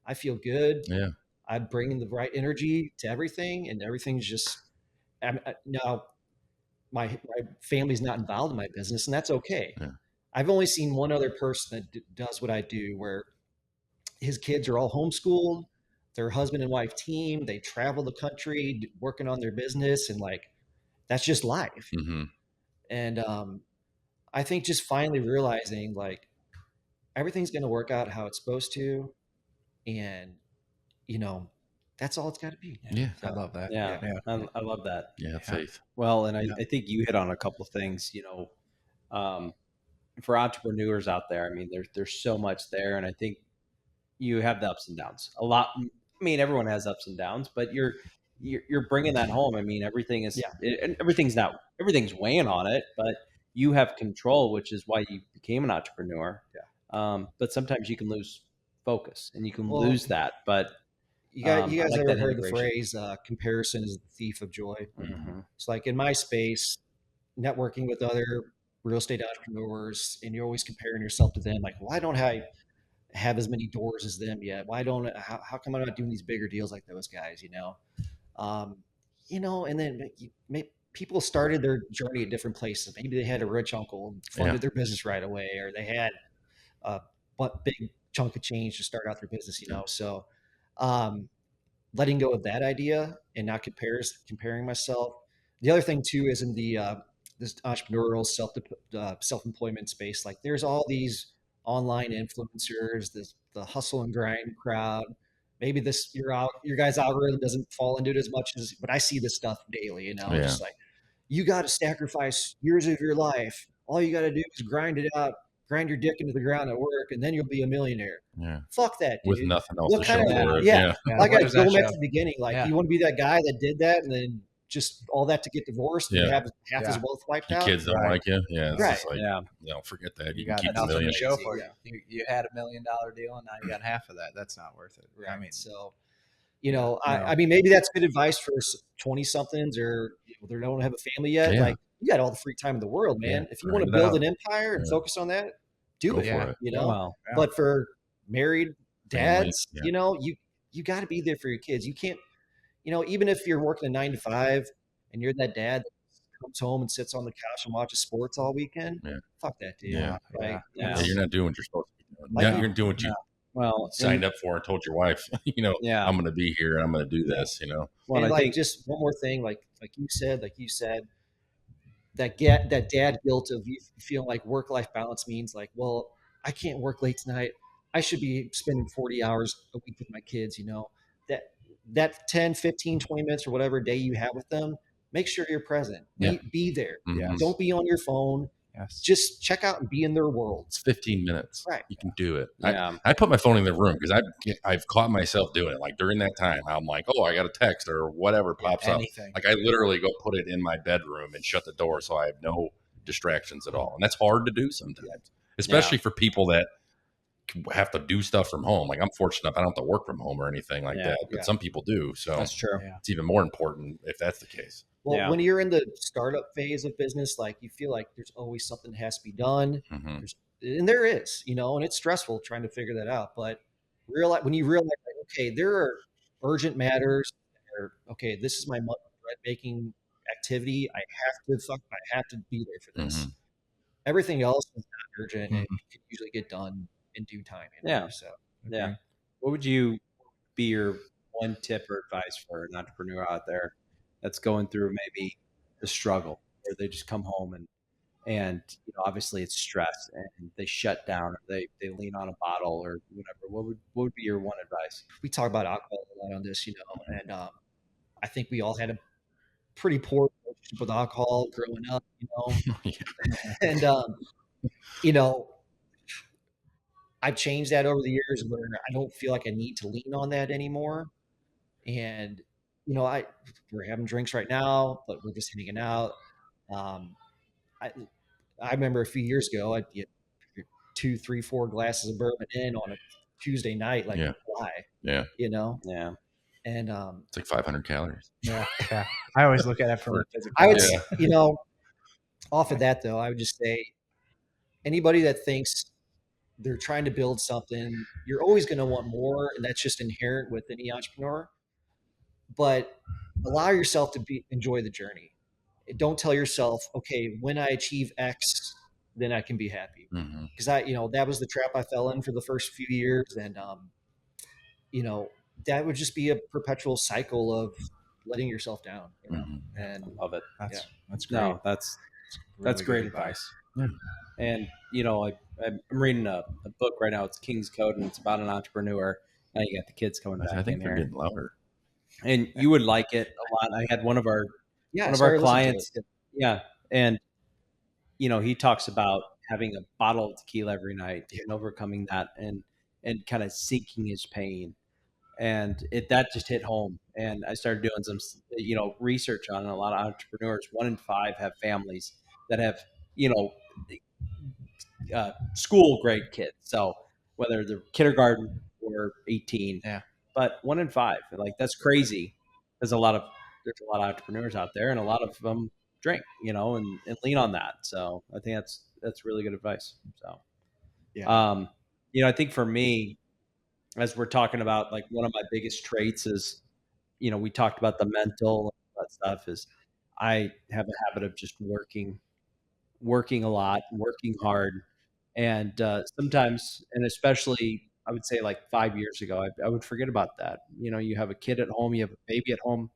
S5: I feel good.
S3: Yeah.
S5: I'm bringing the right energy to everything, and everything's just, now my family's not involved in my business, and that's okay.
S3: Yeah.
S5: I've only seen one other person that does what I do, where his kids are all homeschooled, their husband and wife team, they travel the country working on their business, and like, that's just life. And I think just finally realizing like everything's going to work out how it's supposed to, and that's all it's got to be.
S3: Yeah.
S4: I love that.
S2: Yeah. I love that.
S3: Yeah. Faith.
S2: Well, and I think you hit on a couple of things, for entrepreneurs out there. I mean, there's so much there, and I think you have the ups and downs. A lot. I mean, everyone has ups and downs, but you're bringing that home. I mean, everything is, and everything's weighing on it, but you have control, which is why you became an entrepreneur. But sometimes you can lose focus, and you can lose that. But
S5: you guys ever heard the phrase, comparison is the thief of joy? It's like in my space, networking with other real estate entrepreneurs, and you're always comparing yourself to them. Like, why don't I have as many doors as them yet? How come I'm not doing these bigger deals like those guys, and then people started their journey at different places. Maybe they had a rich uncle and funded their business right away, or they had a big chunk of change to start out their business, So letting go of that idea and not comparing myself. The other thing too is in the this entrepreneurial self-employment space, like there's all these online influencers, the hustle and grind crowd. Maybe your guys' algorithm doesn't fall into it as much but I see this stuff daily, just like, you got to sacrifice years of your life. All you got to do is grind it out, grind your dick into the ground at work, and then you'll be a millionaire.
S3: Yeah.
S5: Fuck that, dude.
S3: With nothing else
S5: What
S3: to show for it.
S5: Yeah. Like I told him at the beginning, like, you want to be that guy that did that and then just all that to get divorced and have half his wealth wiped out.
S3: Your kids don't like you. Yeah. It's just like, forget that. You can keep the million.
S4: Show for it. You had $1 million deal and now you got half of that. That's not worth it.
S5: Right. I mean, so, I mean, maybe that's good advice for 20 somethings or they don't have a family yet. Like, you got all the free time in the world, man. If you want to build an empire and focus on that, do it. But for married dads, you got to be there for your kids. You can't, even if you're working a 9 to 5 and you're that dad that comes home and sits on the couch and watches sports all weekend, fuck that, dude.
S3: You're not doing what you're supposed to be doing. You're doing what you signed up for and told your wife, I'm going to be here and I'm going to do this,
S5: Well, and I think just one more thing, like you said, that dad guilt of you feeling like work-life balance means like, well, I can't work late tonight. I should be spending 40 hours a week with my kids, that 10, 15, 20 minutes or whatever day you have with them, make sure you're present. Be there. Don't be on your phone. Just check out and be in their world.
S3: It's 15 minutes.
S5: Right.
S3: You can do it. I put my phone in the room because I've caught myself doing it. Like during that time, I'm like, oh, I got a text or whatever pops up. Like I literally go put it in my bedroom and shut the door so I have no distractions at all. And that's hard to do sometimes, especially for people that have to do stuff from home. Like I'm fortunate enough, I don't have to work from home or anything like that, but some people do. So
S2: that's true.
S3: It's even more important if that's the case.
S5: Well, when you're in the startup phase of business, like you feel like there's always something that has to be done. And there is, and it's stressful trying to figure that out. But when you realize, like, okay, there are urgent matters. Okay, this is my bread making activity. I have to be there for this. Everything else is not urgent and you can usually get done in due time. So
S2: what would you be your one tip or advice for an entrepreneur out there that's going through maybe the struggle where they just come home and obviously it's stress and they shut down or they lean on a bottle or whatever? What would be your one advice?
S5: We talk about alcohol a lot on this, and I think we all had a pretty poor relationship with alcohol growing up, and I've changed that over the years where I don't feel like I need to lean on that anymore. And, we're having drinks right now, but we're just hanging out. I remember a few years ago, I'd get 2, 3, 4 glasses of bourbon in on a Tuesday night. Like, lie.
S3: Yeah.
S5: You know?
S2: Yeah.
S5: And
S3: It's like 500 calories.
S4: Yeah. I always look at it from a physical.
S5: I would,
S3: Yeah.
S5: off of that though, I would just say anybody that thinks they're trying to build something, you're always going to want more, and that's just inherent with any entrepreneur. But allow yourself to enjoy the journey. Don't tell yourself, okay, when I achieve X, then I can be happy.
S3: Mm-hmm.
S5: Because that was the trap I fell in for the first few years, and that would just be a perpetual cycle of letting yourself down.
S3: Mm-hmm.
S5: And
S2: I love it.
S4: That's great.
S2: No, that's
S4: Really
S2: great
S4: good
S2: advice.
S3: Yeah.
S2: And I'm reading a book right now. It's King's Code, and it's about an entrepreneur. Now you got the kids coming back
S3: I think
S2: in
S3: they're
S2: here,
S3: getting louder.
S2: and you would like it a lot. I had one of our clients, and he talks about having a bottle of tequila every night and overcoming that, and kind of seeking his pain, and that just hit home. And I started doing some research on it. A lot of entrepreneurs, 1 in 5 have families that have school grade kids. So whether they're kindergarten or 18, but 1 in 5, like that's crazy. There's a lot of entrepreneurs out there, and a lot of them drink, and lean on that. So I think that's really good advice. So, I think for me, as we're talking about, like, one of my biggest traits is, we talked about the mental and that stuff, is I have a habit of just working a lot, working hard. And sometimes, and especially, I would say like 5 years ago, I would forget about that. You have a kid at home, you have a baby at home,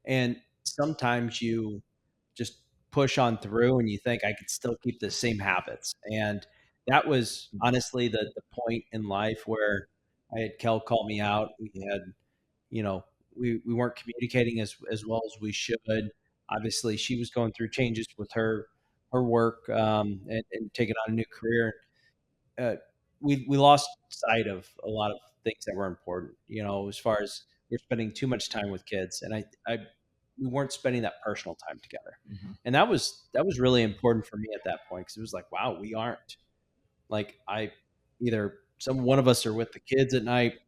S2: and sometimes you just push on through and you think I could still keep the same habits. And that was honestly the point in life where I had Kel call me out. We had, we weren't communicating as well as we should. Obviously, she was going through changes with her work, and taking on a new career. We lost sight of a lot of things that were important, as far as we're spending too much time with kids, and we weren't spending that personal time together.
S4: Mhm.
S2: And that was really important for me at that point, because it was like, wow, we aren't, like, either one of us are with the kids at night,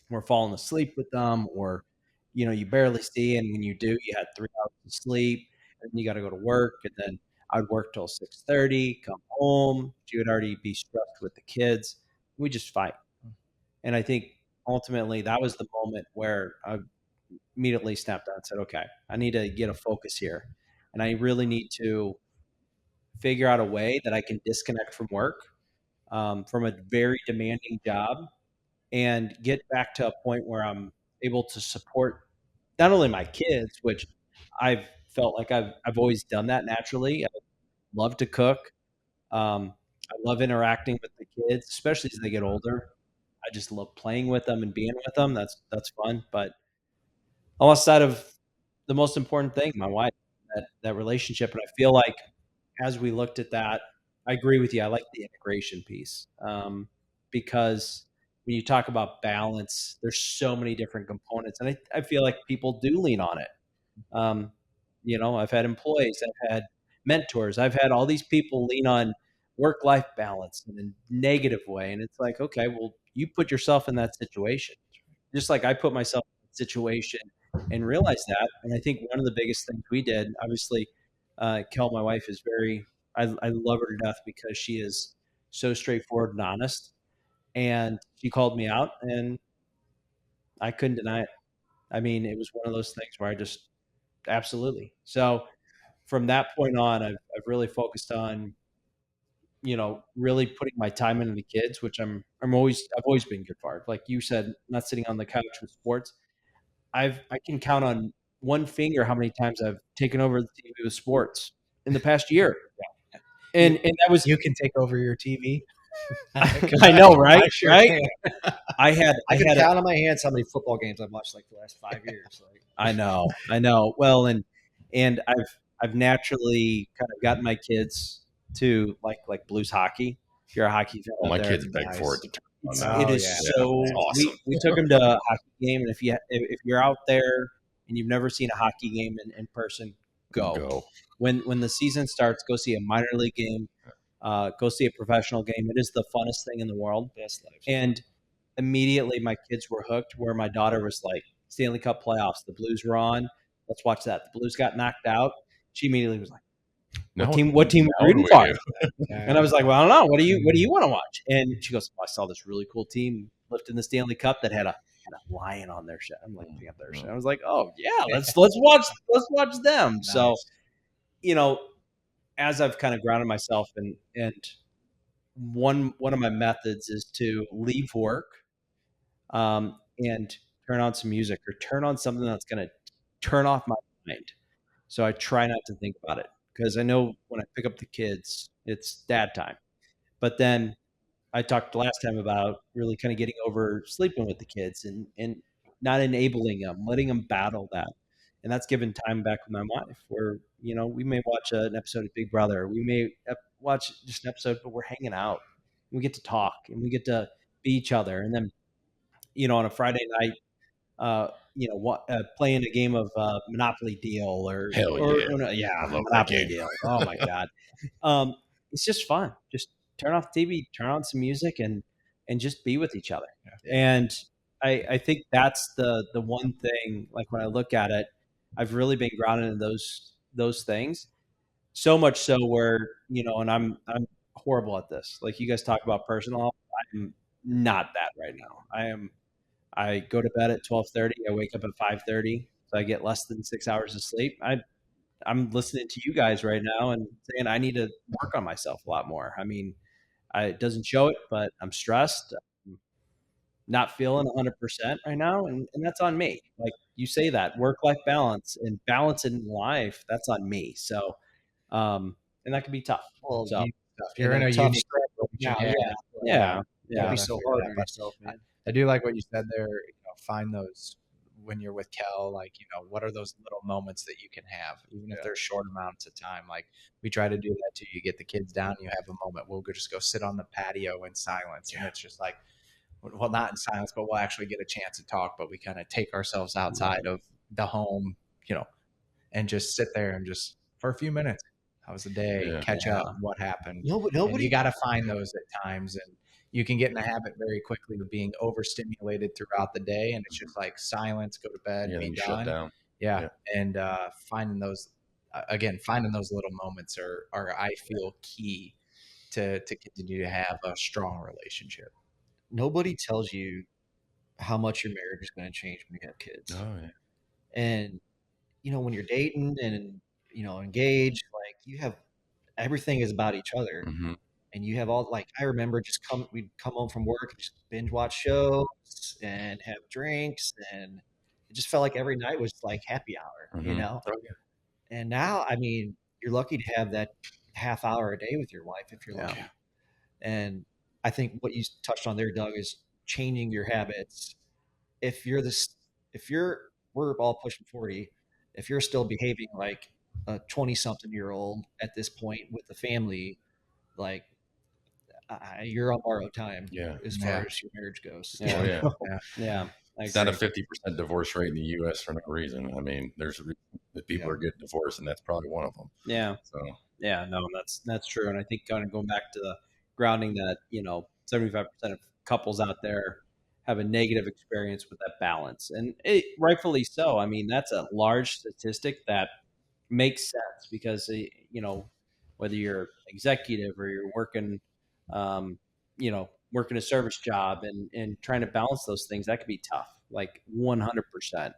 S2: we're falling asleep with them, or you barely see, and when you do, you had 3 hours of sleep, and you got to go to work, and then I'd work till 6:30, come home, she would already be stressed with the kids. We just fight. And I think ultimately that was the moment where I immediately snapped out and said, okay, I need to get a focus here, and I really need to figure out a way that I can disconnect from work, from a very demanding job, and get back to a point where I'm able to support not only my kids, which I've felt like I've always done that naturally. I love to cook. I love interacting with the kids, especially as they get older. I just love playing with them and being with them. That's fun. But I lost sight of the most important thing, my wife, that relationship. And I feel like as we looked at that, I agree with you. I like the integration piece, because when you talk about balance, there's so many different components, and I feel like people do lean on it. Um, I've had employees, I've had mentors, I've had all these people lean on work-life balance in a negative way, and it's like, okay, well, you put yourself in that situation, just like I put myself in that situation, and realized that. And I think one of the biggest things we did, obviously, Kel, my wife, is very. I love her to death because she is so straightforward and honest. And she called me out, and I couldn't deny it. I mean, it was one of those things where I just absolutely. So from that point on, I've really focused on, really putting my time into the kids, which I've always been good for. Like you said, not sitting on the couch with sports. I can count on one finger how many times I've taken over the TV with sports in the past year. And that was,
S4: You can take over your TV.
S2: I know, right?
S4: sure
S2: right?
S4: can.
S2: I
S5: can
S2: had
S5: count on my hands how many football games I've watched like the last 5 years. Like,
S2: I know. Well, and I've naturally kind of gotten my kids to like blues hockey. If you're a hockey fan,
S3: Well,
S2: out
S3: my
S2: there,
S3: kids beg for it to turn on
S2: It's,
S3: that.
S2: it is so.
S3: That's awesome.
S2: We took them to a hockey game, and if you're out there and you've never seen a hockey game in person, go. When the season starts, go see a minor league game. Go see a professional game. It is the funnest thing in the world.
S5: best life.
S2: And immediately my kids were hooked, where my daughter was like, Stanley Cup playoffs, the Blues were on. Let's watch that. The Blues got knocked out. She immediately was like, what team were you rooting for? And I was like, well, I don't know. What do you want to watch? And she goes, I saw this really cool team lifting the Stanley Cup that had a lion on their shirt. I'm like, Panthers. And I was like, oh yeah, let's watch them. Nice. So, as I've kind of grounded myself, and one of my methods is to leave work, and turn on some music or turn on something that's going to turn off my mind. So I try not to think about it, because I know when I pick up the kids, it's dad time. But then I talked last time about really kind of getting over sleeping with the kids and not enabling them, letting them battle that. And that's giving time back with my wife, where, we may watch an episode of Big Brother. We may watch just an episode, but we're hanging out. We get to talk and we get to be each other. And then, on a Friday night, playing a game of Monopoly Deal or Monopoly Deal. Oh my God. It's just fun. Just turn off the TV, turn on some music, and just be with each other. Yeah. And I think that's the one thing, like when I look at it, I've really been grounded in those things. So much so where, and I'm horrible at this. Like you guys talk about personal, I'm not that right now. I go to bed at 12:30. I wake up at 5:30, so I get less than 6 hours of sleep. I'm listening to you guys right now and saying I need to work on myself a lot more. I mean, it doesn't show it, but I'm stressed. I'm not feeling 100% right now, and that's on me. Like you say, that work-life balance and balance in life, that's on me. So, and that can be tough.
S5: Well,
S2: so
S4: you're in a
S5: tough
S4: unique
S5: situation.
S2: Yeah.
S5: It'd be so hard on yourself, man.
S4: I do like what you said there. Find those when you're with Kel. Like, what are those little moments that you can have, even if they're short amounts of time. Like we try to do that too. You get the kids down, you have a moment. We'll just go sit on the patio in silence, and it's just like, well, not in silence, but we'll actually get a chance to talk. But we kind of take ourselves outside of the home, and just sit there and just for a few minutes. How was the day? Catch up. What happened?
S5: Nobody.
S4: And you got to find those at times, and you can get in the habit very quickly of being overstimulated throughout the day, and it's just like silence, go to bed, be done.
S3: Shut down.
S4: And finding those little moments are I feel key to continue to have a strong relationship.
S5: Nobody tells you how much your marriage is going to change when you have kids.
S3: Oh yeah.
S5: And when you're dating and engaged, like you have everything is about each other.
S3: Mm-hmm.
S5: And you have all, like, I remember we'd come home from work and just binge watch shows and have drinks, and it just felt like every night was like happy hour,
S3: Oh, yeah.
S5: And now, I mean, you're lucky to have that half hour a day with your wife if you're lucky. And I think what you touched on there, Doug, is changing your habits. We're all pushing 40. If you're still behaving like a 20-something-year-old at this point with the family, like, you're on borrowed time as far as your marriage goes.
S3: It's not a 50% divorce rate in the U.S. for no reason. I mean, there's people are getting divorced, and that's probably one of them.
S2: Yeah.
S3: So
S2: that's true. And I think kind of going back to the grounding that 75% of couples out there have a negative experience with that balance, and rightfully so. I mean, that's a large statistic that makes sense, because whether you're executive or you're working working a service job and trying to balance those things, that could be tough, like 100%.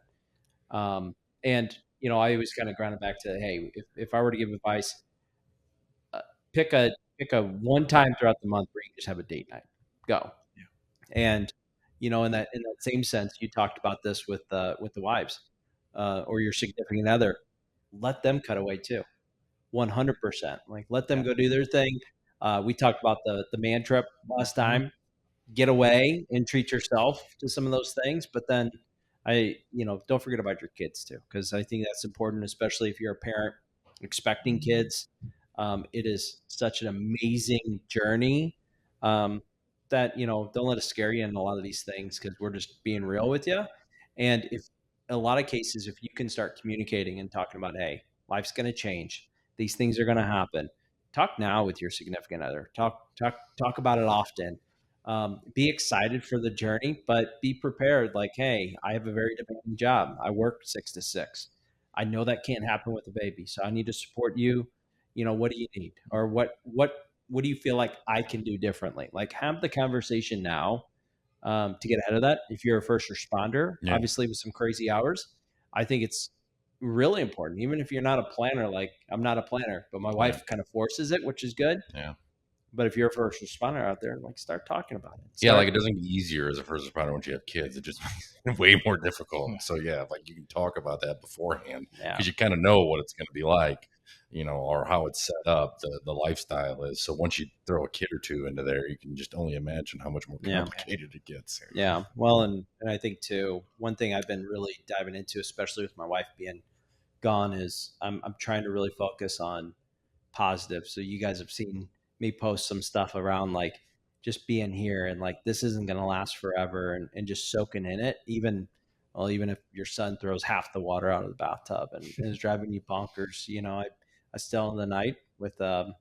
S2: And, I always kind of ground it back to, hey, if I were to give advice, pick a one time throughout the month where you just have a date night, go. And, in that same sense, you talked about this with the wives, or your significant other, let them cut away too. 100%. Like, let them go do their thing. We talked about the man trip last time. Get away and treat yourself to some of those things. But then don't forget about your kids too, because I think that's important, especially if you're a parent expecting kids. It is such an amazing journey that, don't let it scare you in a lot of these things, because we're just being real with you. And if in a lot of cases, if you can start communicating and talking about, hey, life's going to change. These things are going to happen. Talk now with your significant other. Talk about it often. Be excited for the journey, but be prepared. Like, hey, I have a very demanding job. I work 6 to 6. I know that can't happen with a baby, so I need to support you. What do you need, or what do you feel like I can do differently? Like, have the conversation now, to get ahead of that. If you're a first responder, obviously with some crazy hours, I think it's really important. Even if you're not a planner, like I'm not a planner, but my wife kind of forces it, which is good.
S3: Yeah.
S2: But if you're a first responder out there, like, start talking about it.
S3: Like it doesn't get easier as a first responder once you have kids. It just makes it way more difficult. So like you can talk about that beforehand because you kind of know what it's going to be like, or how it's set up, the lifestyle is. So once you throw a kid or two into there, you can just only imagine how much more complicated it gets.
S2: Yeah. Well, and I think too, one thing I've been really diving into, especially with my wife being gone, is I'm trying to really focus on positive. So you guys have seen me post some stuff around like just being here and like this isn't going to last forever, and just soaking in it. Even if your son throws half the water out of the bathtub and is driving you bonkers, I still in the night with a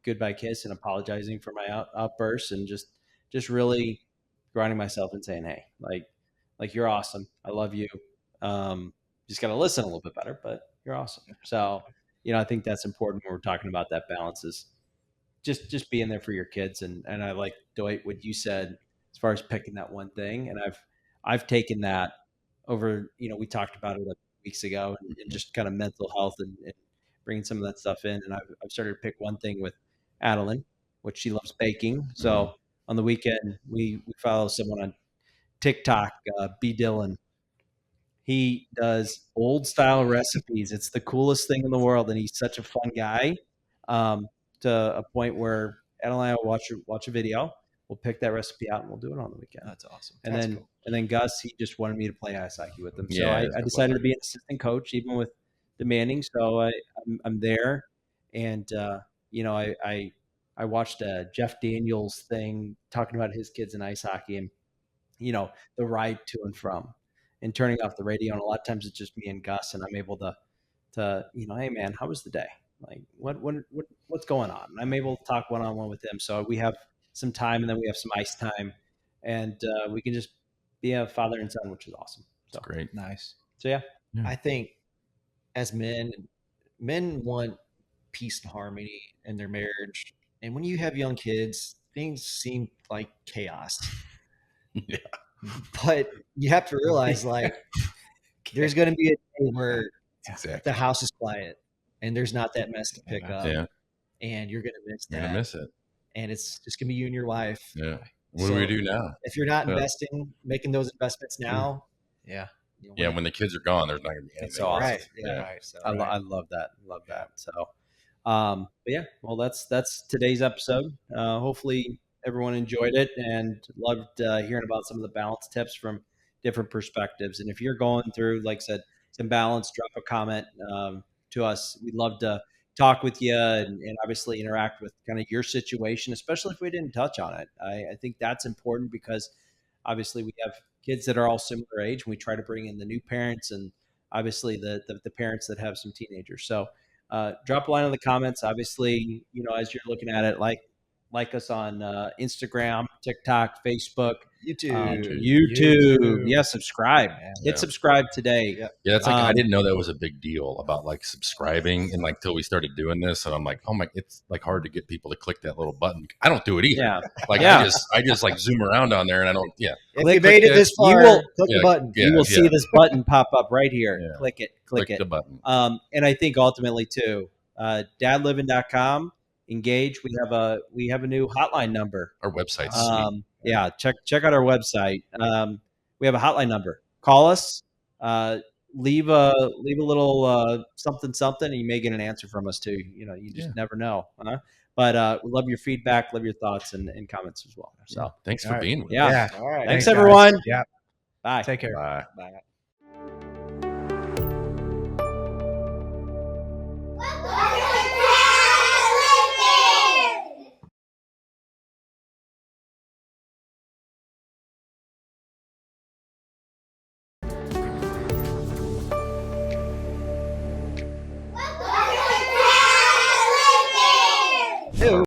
S2: goodbye kiss and apologizing for my outbursts, and just really grounding myself and saying, hey, like you're awesome. I love you. Just got to listen a little bit better, but you're awesome. So, I think that's important when we're talking about that balance, is just being there for your kids. And I like, Dwight, what you said as far as picking that one thing. And I've taken that over, we talked about it weeks ago, and just kind of mental health and bringing some of that stuff in. And I've started to pick one thing with Adeline, which she loves baking. So on the weekend, we follow someone on TikTok, B. Dillon. He does old style recipes. It's the coolest thing in the world. And he's such a fun guy, to a point where Adeline and I will watch a video. We'll pick that recipe out and we'll do it on the weekend.
S4: That's awesome.
S2: And
S4: That's
S2: then
S4: cool.
S2: and then Gus, he just wanted me to play ice hockey with him. So I decided to be an assistant coach, even with demanding. So I'm there. And I watched a Jeff Daniels thing talking about his kids in ice hockey, and the ride to and from, and turning off the radio. And a lot of times it's just me and Gus, and I'm able to hey man, how was the day? Like what's going on? And I'm able to talk one-on-one with him. So we have some time, and then we have some ice time, and we can just be a father and son, which is awesome. So
S3: that's great.
S4: Nice.
S2: So yeah.
S5: I think as men want peace and harmony in their marriage. And when you have young kids, things seem like chaos.
S3: Yeah.
S5: But you have to realize, like, there's going to be a day where the house is quiet and there's not that mess to pick up.
S3: Yeah.
S5: And you're going to miss that.
S3: You're going to miss it.
S5: And it's just going to be you and your wife.
S3: Yeah. What do we do now?
S5: If you're not making those investments now.
S4: Yeah.
S3: When the kids are gone, there's not going to be anything.
S2: So awesome.
S5: Right. Yeah.
S4: Right. So,
S2: I love that. Love that. So, but yeah, well, that's today's episode. Hopefully everyone enjoyed it and loved hearing about some of the balance tips from different perspectives. And if you're going through, like I said, some balance, drop a comment to us. We'd love to talk with you and obviously interact with kind of your situation, especially if we didn't touch on it. I think that's important because obviously we have kids that are all similar age, and we try to bring in the new parents and obviously the parents that have some teenagers. So drop a line in the comments. Obviously, as you're looking at it, like us on Instagram, TikTok, Facebook, YouTube. Yeah, subscribe. Hit subscribe today.
S3: Yeah, it's like I didn't know that was a big deal about like subscribing, and like till we started doing this, and I'm like, oh my, it's like hard to get people to click that little button. I don't do it either.
S2: Yeah.
S3: Like I just like zoom around on there, and I don't. Yeah.
S5: If you made it this far, click the button.
S2: You will see this button pop up right here.
S3: Yeah.
S2: Click it. Click
S3: the button.
S2: And I think ultimately too, dadlivin.com. Engage. We have a new hotline number.
S3: Our website's
S2: check out our website. We have a hotline number. Call us. Leave a little something, and you may get an answer from us too. You just never know. But we love your feedback, love your thoughts and comments as well. So
S3: thanks for being with us.
S2: Yeah.
S5: All right.
S2: Thanks everyone.
S4: Guys. Yeah.
S2: Bye.
S4: Take care.
S3: Bye.
S5: Bye.